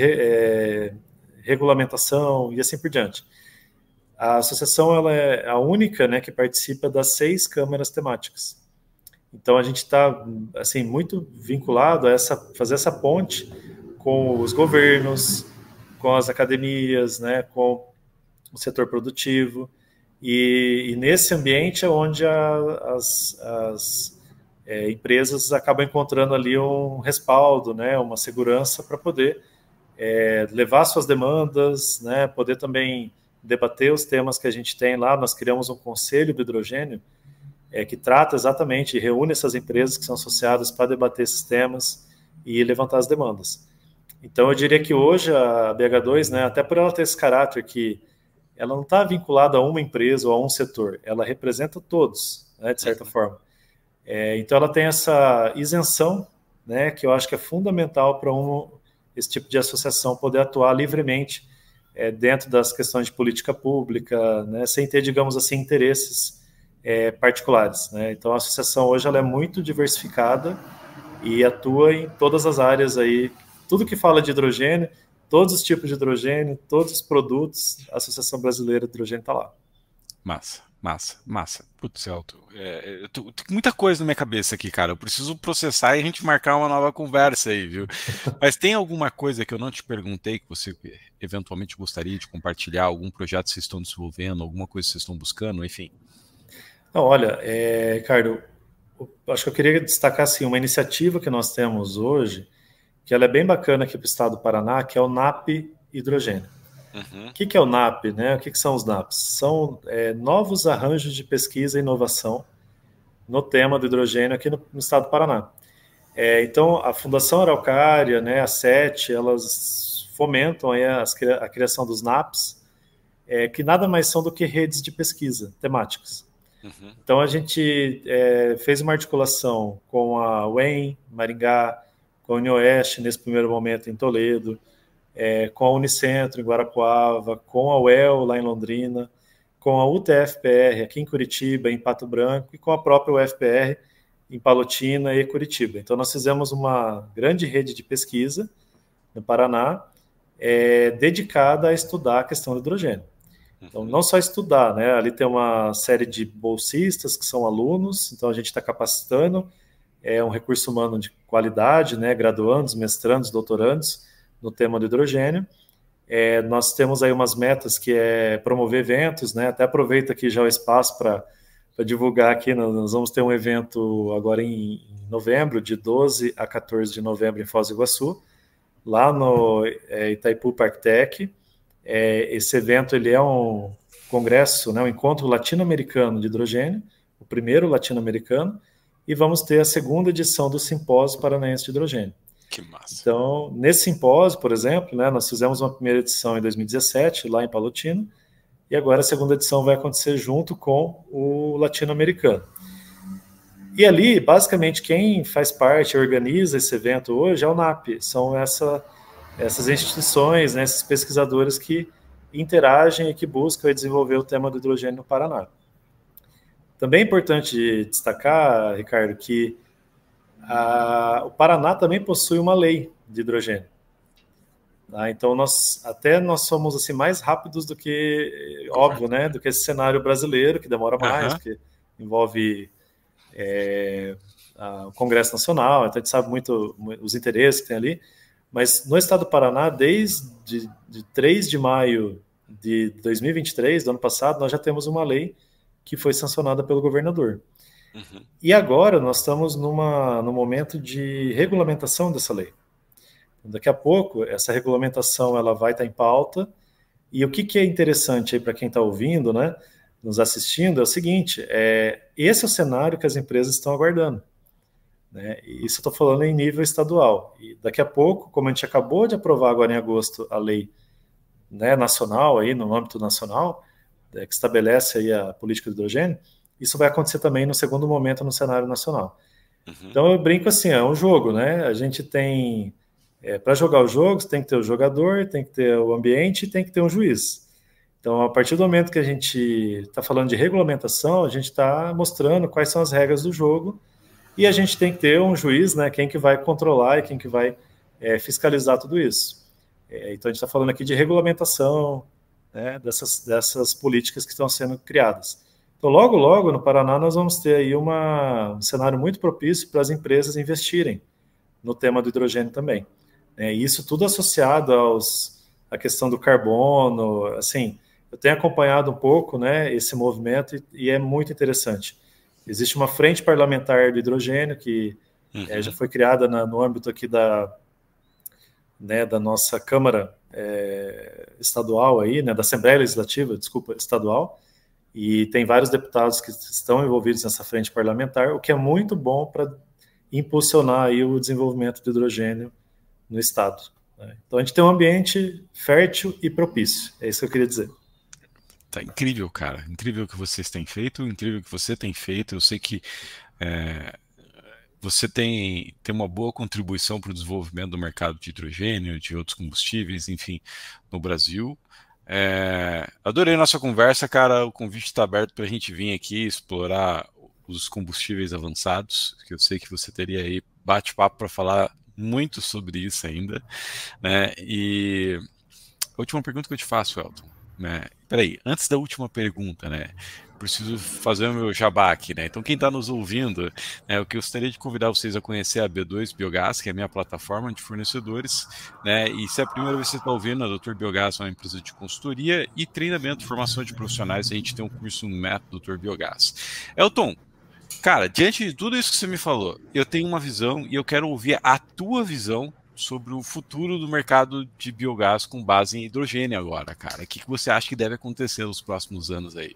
regulamentação e assim por diante. A associação ela é a única, né, que participa das 6 câmaras temáticas. Então a gente está assim muito vinculado a fazer essa ponte com os governos, com as academias, né, com o setor produtivo e nesse ambiente é onde as empresas acabam encontrando ali um respaldo, né, uma segurança para poder levar suas demandas, né, poder também debater os temas que a gente tem lá. Nós criamos um conselho do hidrogênio que trata exatamente, reúne essas empresas que são associadas para debater esses temas e levantar as demandas. Então, eu diria que hoje a BH2, né, até por ela ter esse caráter que ela não está vinculada a uma empresa ou a um setor, ela representa todos, né, de certa forma. Então, ela tem essa isenção, né, que eu acho que é fundamental para esse tipo de associação poder atuar livremente dentro das questões de política pública, né, sem ter, digamos assim, interesses particulares, né? Então a associação hoje ela é muito diversificada e atua em todas as áreas aí, tudo que fala de hidrogênio, todos os tipos de hidrogênio, todos os produtos, a Associação Brasileira de Hidrogênio está lá. Massa, massa, massa. Putz, Elton, tem muita coisa na minha cabeça aqui, cara. Eu preciso processar e a gente marcar uma nova conversa aí, viu? Mas tem alguma coisa que eu não te perguntei que você eventualmente gostaria de compartilhar? Algum projeto que vocês estão desenvolvendo, alguma coisa que vocês estão buscando, enfim? Não, olha, Ricardo, acho que eu queria destacar assim, uma iniciativa que nós temos hoje, que ela é bem bacana aqui para o estado do Paraná, que é o NAP Hidrogênio. Uhum. O que é o NAP, né? O que são os NAPs? São novos arranjos de pesquisa e inovação no tema do hidrogênio aqui no estado do Paraná. Então, a Fundação Araucária, né, a SET, elas fomentam aí a criação dos NAPs, que nada mais são do que redes de pesquisa temáticas. Uhum. Então, a gente fez uma articulação com a UEM, Maringá, com a UniOeste, nesse primeiro momento, em Toledo, com a Unicentro, em Guarapuava, com a UEL, lá em Londrina, com a UTFPR, aqui em Curitiba, em Pato Branco, e com a própria UFPR, em Palotina e Curitiba. Então, nós fizemos uma grande rede de pesquisa no Paraná, dedicada a estudar a questão do hidrogênio. Então, não só estudar, né? Ali tem uma série de bolsistas que são alunos, então a gente está capacitando, um recurso humano de qualidade, né? Graduandos, mestrandos, doutorandos no tema do hidrogênio. Nós temos aí umas metas que é promover eventos, né? Até aproveito aqui já o espaço para divulgar aqui, nós vamos ter um evento agora em novembro, de 12 a 14 de novembro em Foz do Iguaçu, lá no Itaipu Parktech. Esse evento ele é um congresso, né, um encontro latino-americano de hidrogênio, o primeiro latino-americano, e vamos ter a segunda edição do Simpósio Paranaense de Hidrogênio. Que massa. Então, nesse simpósio, por exemplo, né, nós fizemos uma primeira edição em 2017, lá em Palotino, e agora a segunda edição vai acontecer junto com o latino-americano. E ali, basicamente, quem faz parte, organiza esse evento hoje é o NAP, são essas instituições, né, esses pesquisadores que interagem e que buscam desenvolver o tema do hidrogênio no Paraná. Também é importante destacar, Ricardo, que o Paraná também possui uma lei de hidrogênio. Então, nós somos assim, mais rápidos do que, óbvio, né, do que esse cenário brasileiro, que demora mais, porque envolve o Congresso Nacional, então a gente sabe muito os interesses que tem ali, mas no estado do Paraná, desde 3 de maio de 2023, do ano passado, nós já temos uma lei que foi sancionada pelo governador. Uhum. E agora nós estamos no momento de regulamentação dessa lei. Daqui a pouco, essa regulamentação ela vai estar em pauta, e o que é interessante para quem está ouvindo, né, nos assistindo, é o seguinte, esse é o cenário que as empresas estão aguardando. Né? Isso eu estou falando em nível estadual. E daqui a pouco, como a gente acabou de aprovar agora em agosto a lei, né, nacional, aí, no âmbito nacional, que estabelece aí a política de hidrogênio, isso vai acontecer também no segundo momento no cenário nacional. Uhum. Então eu brinco assim, é um jogo, né? A gente tem, para jogar os jogos, tem que ter o jogador, tem que ter o ambiente e tem que ter um juiz. Então, a partir do momento que a gente está falando de regulamentação, a gente está mostrando quais são as regras do jogo e a gente tem que ter um juiz, né? Quem que vai controlar e quem que vai fiscalizar tudo isso. Então, a gente está falando aqui de regulamentação, né, dessas políticas que estão sendo criadas. Então, logo, logo, no Paraná, nós vamos ter aí um cenário muito propício para as empresas investirem no tema do hidrogênio também. E isso tudo associado à questão do carbono, assim, eu tenho acompanhado um pouco, né, esse movimento e é muito interessante. Existe uma frente parlamentar do hidrogênio que já foi criada no âmbito aqui da nossa Câmara estadual aí, né, da Assembleia Legislativa, desculpa, estadual, e tem vários deputados que estão envolvidos nessa frente parlamentar, o que é muito bom para impulsionar aí o desenvolvimento do hidrogênio no estado. Né? Então a gente tem um ambiente fértil e propício, é isso que eu queria dizer. Tá incrível, cara, incrível o que vocês têm feito, incrível o que você tem feito, eu sei que você tem uma boa contribuição para o desenvolvimento do mercado de hidrogênio, de outros combustíveis, enfim, no Brasil. Adorei a nossa conversa, cara. O convite está aberto para a gente vir aqui explorar os combustíveis avançados, que eu sei que você teria aí bate-papo para falar muito sobre isso ainda, né? E a última pergunta que eu te faço, Elton, né? Peraí, antes da última pergunta, né? Preciso fazer o meu jabá aqui, né? Então, quem está nos ouvindo, eu gostaria de convidar vocês a conhecer a B2 Biogás, que é a minha plataforma de fornecedores, né? E se é a primeira vez que você está ouvindo, a Doutor Biogás é uma empresa de consultoria e treinamento, formação de profissionais. A gente tem um curso no método Doutor Biogás. Elton, cara, diante de tudo isso que você me falou, eu tenho uma visão e eu quero ouvir a tua visão sobre o futuro do mercado de biogás com base em hidrogênio agora, cara. O que você acha que deve acontecer nos próximos anos aí?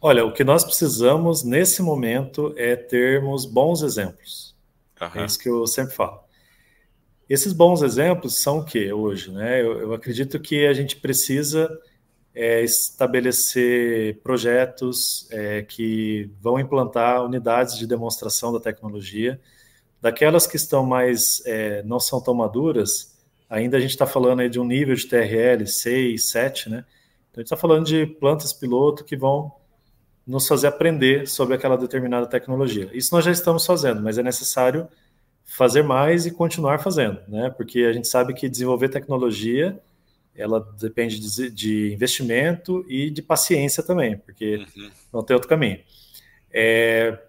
Olha, o que nós precisamos nesse momento é termos bons exemplos. É isso que eu sempre falo. Esses bons exemplos são o que hoje? Né? Eu acredito que a gente precisa estabelecer projetos que vão implantar unidades de demonstração da tecnologia. Daquelas que estão mais, não são tão maduras, ainda a gente está falando aí de um nível de TRL 6, 7, né? Então a gente está falando de plantas piloto que vão nos fazer aprender sobre aquela determinada tecnologia. Isso nós já estamos fazendo, mas é necessário fazer mais e continuar fazendo, né? Porque a gente sabe que desenvolver tecnologia, ela depende de investimento e de paciência também, porque não tem outro caminho.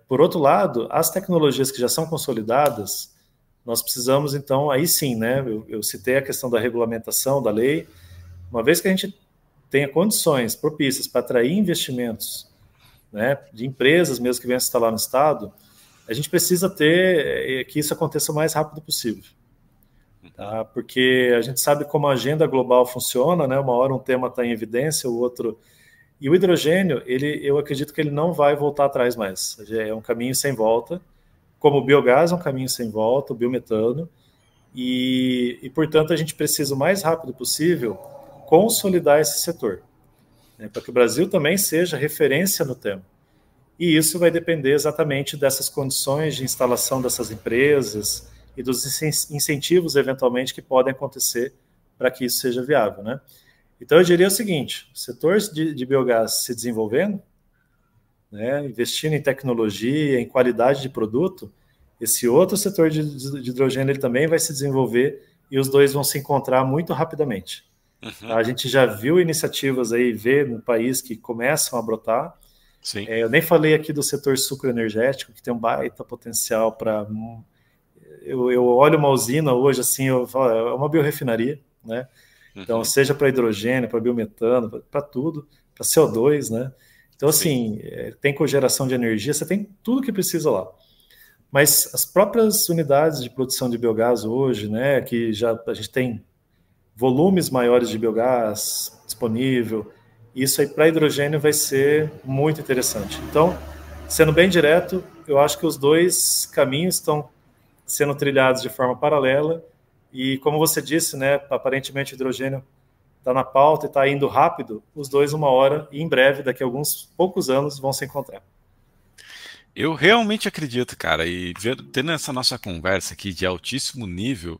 Por outro lado, as tecnologias que já são consolidadas, nós precisamos, então, aí sim, né? Eu citei a questão da regulamentação da lei. Uma vez que a gente tenha condições propícias para atrair investimentos, né, de empresas mesmo que venham se instalar no estado, a gente precisa ter que isso aconteça o mais rápido possível. Tá? Porque a gente sabe como a agenda global funciona, né? Uma hora um tema está em evidência, o outro E o hidrogênio, eu acredito que ele não vai voltar atrás mais. É um caminho sem volta, como o biogás é um caminho sem volta, o biometano, portanto, a gente precisa o mais rápido possível consolidar esse setor, né, para que o Brasil também seja referência no tema. E isso vai depender exatamente dessas condições de instalação dessas empresas e dos incentivos, eventualmente, que podem acontecer para que isso seja viável, né? Então, eu diria o seguinte, o setor de biogás se desenvolvendo, né, investindo em tecnologia, em qualidade de produto, esse outro setor de hidrogênio ele também vai se desenvolver e os dois vão se encontrar muito rapidamente. Uhum. Tá? A gente já viu iniciativas aí, vê no país que começam a brotar. Sim. Eu nem falei aqui do setor sucroenergético, que tem um baita potencial para... Eu olho uma usina hoje, assim, eu falo, é uma biorefinaria, né? Então, Uhum. seja para hidrogênio, para biometano, para tudo, para CO2, né? Então, Sim. assim, tem cogeração de energia, você tem tudo que precisa lá. Mas as próprias unidades de produção de biogás hoje, né, que já a gente tem volumes maiores de biogás disponível, isso aí para hidrogênio vai ser muito interessante. Então, sendo bem direto, eu acho que os dois caminhos estão sendo trilhados de forma paralela e, como você disse, né, aparentemente o hidrogênio está na pauta e está indo rápido, os dois uma hora e em breve, daqui a alguns poucos anos, vão se encontrar. Eu realmente acredito, cara, e tendo essa nossa conversa aqui de altíssimo nível,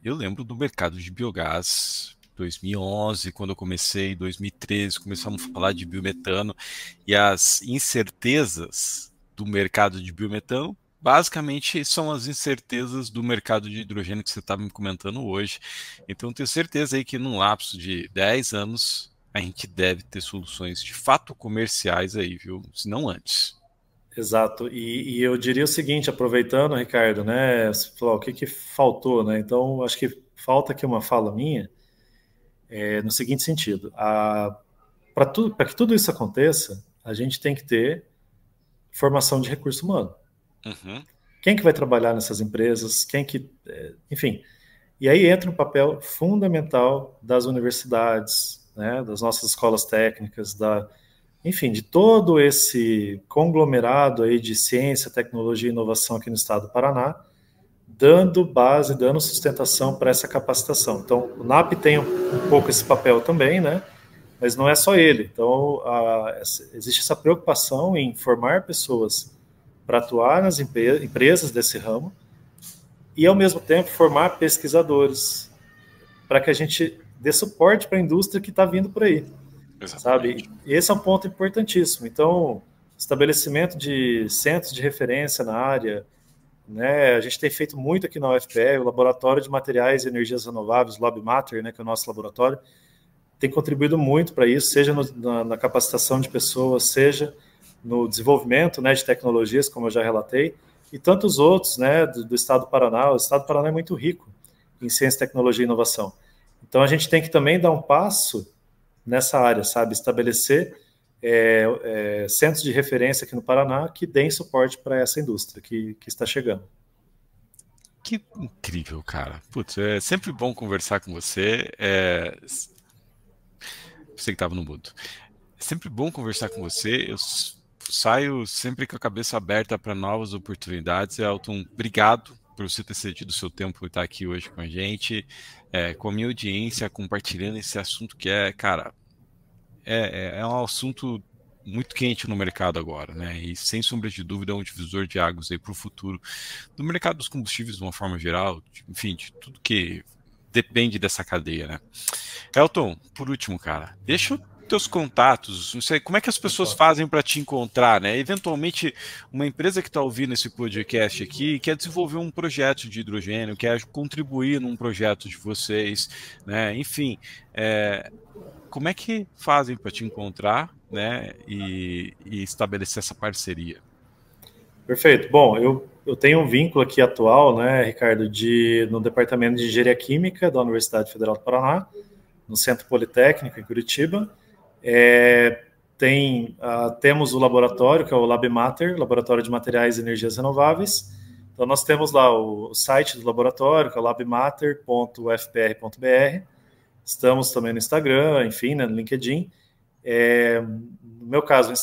eu lembro do mercado de biogás 2011, quando eu comecei, 2013, começamos a falar de biometano e as incertezas do mercado de biometano basicamente são as incertezas do mercado de hidrogênio que você estava me comentando hoje. Então, tenho certeza aí que num lapso de 10 anos a gente deve ter soluções de fato comerciais aí, viu? Se não antes. Exato. E eu diria o seguinte, aproveitando, Ricardo, né? Você falou, o que que faltou, né? Então, acho que falta aqui uma fala minha, no seguinte sentido: para que tudo isso aconteça, a gente tem que ter formação de recurso humano. Uhum. Quem que vai trabalhar nessas empresas? Enfim. E aí entra um papel fundamental das universidades, né? Das nossas escolas técnicas, enfim, de todo esse conglomerado aí de ciência, tecnologia e inovação aqui no estado do Paraná, dando base, dando sustentação para essa capacitação. Então, o NAP tem um pouco esse papel também, né? Mas não é só ele. Então, existe essa preocupação em formar pessoas para atuar nas empresas desse ramo e, ao mesmo tempo, formar pesquisadores para que a gente dê suporte para a indústria que está vindo por aí, sabe? Exatamente. E esse é um ponto importantíssimo. Então, estabelecimento de centros de referência na área, né? A gente tem feito muito aqui na UFPE, o Laboratório de Materiais e Energias Renováveis, o LabMatter, né, que é o nosso laboratório, tem contribuído muito para isso, seja na capacitação de pessoas, seja no desenvolvimento, né, de tecnologias, como eu já relatei, e tantos outros, né, do estado do Paraná. O estado do Paraná é muito rico em ciência, tecnologia e inovação. Então, a gente tem que também dar um passo nessa área, sabe? Estabelecer centros de referência aqui no Paraná que deem suporte para essa indústria que está chegando. Que incrível, cara. Putz, é sempre bom conversar com você. Você que estava no mudo. É sempre bom conversar com você. Saio sempre com a cabeça aberta para novas oportunidades. Elton, obrigado por você ter cedido o seu tempo e estar aqui hoje com a gente, com a minha audiência, compartilhando esse assunto que cara, é um assunto muito quente no mercado agora, né? E sem sombra de dúvida é um divisor de águas aí para o futuro do mercado dos combustíveis de uma forma geral, enfim, de tudo que depende dessa cadeia, né? Elton, por último, cara, deixa os teus contatos, não sei, como é que as pessoas Opa. fazem para te encontrar, né? Eventualmente, uma empresa que está ouvindo esse podcast aqui quer desenvolver um projeto de hidrogênio, quer contribuir num projeto de vocês, né? Enfim, como é que fazem para te encontrar, né? E estabelecer essa parceria? Perfeito. Bom, eu tenho um vínculo aqui atual, né, Ricardo, no Departamento de Engenharia Química da Universidade Federal do Paraná, no Centro Politécnico, em Curitiba. Temos o laboratório, que é o LabMatter, Laboratório de Materiais e Energias Renováveis. Então, nós temos lá o site do laboratório, que é o labmatter.ufpr.br. Estamos também no Instagram, enfim, né, no LinkedIn. No meu caso, o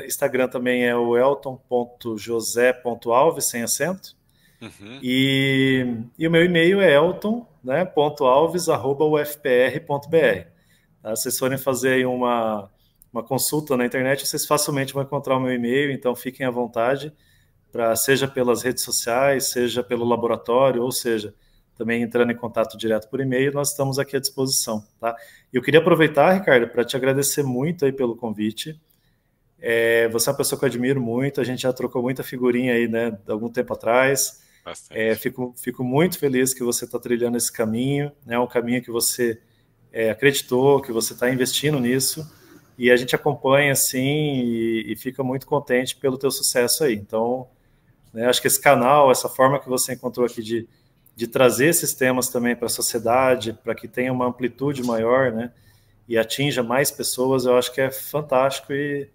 Instagram também é o elton.josé.alves, sem acento. Uhum. E o meu e-mail é elton, né, .alves@ufpr.br. Tá? Se vocês forem fazer aí uma consulta na internet, vocês facilmente vão encontrar o meu e-mail, então fiquem à vontade, seja pelas redes sociais, seja pelo laboratório, ou seja, também entrando em contato direto por e-mail, nós estamos aqui à disposição. Tá? E eu queria aproveitar, Ricardo, para te agradecer muito aí pelo convite. Você é uma pessoa que eu admiro muito, a gente já trocou muita figurinha aí, né, de algum tempo atrás. Bastante. Fico muito feliz que você está trilhando esse caminho, né, um caminho que você acreditou, que você está investindo nisso, e a gente acompanha assim e fica muito contente pelo teu sucesso aí. Então, né, acho que esse canal, essa forma que você encontrou aqui de trazer esses temas também para a sociedade, para que tenha uma amplitude maior, né, e atinja mais pessoas, eu acho que é fantástico e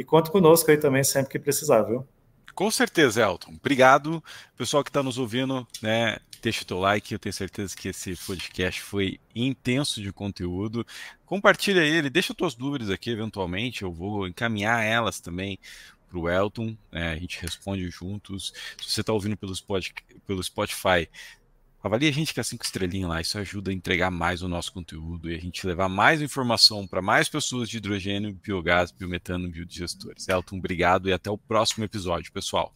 conte conosco aí também sempre que precisar, viu? Com certeza, Elton. Obrigado, pessoal que está nos ouvindo, né? Deixa o teu like, eu tenho certeza que esse podcast foi intenso de conteúdo. Compartilha ele, deixa tuas dúvidas aqui, eventualmente, eu vou encaminhar elas também para o Elton, né? A gente responde juntos. Se você está ouvindo pelo Spotify, avalie a gente com as 5 estrelinhas lá, isso ajuda a entregar mais o nosso conteúdo e a gente levar mais informação para mais pessoas de hidrogênio, biogás, biometano, biodigestores. Elton, obrigado e até o próximo episódio, pessoal.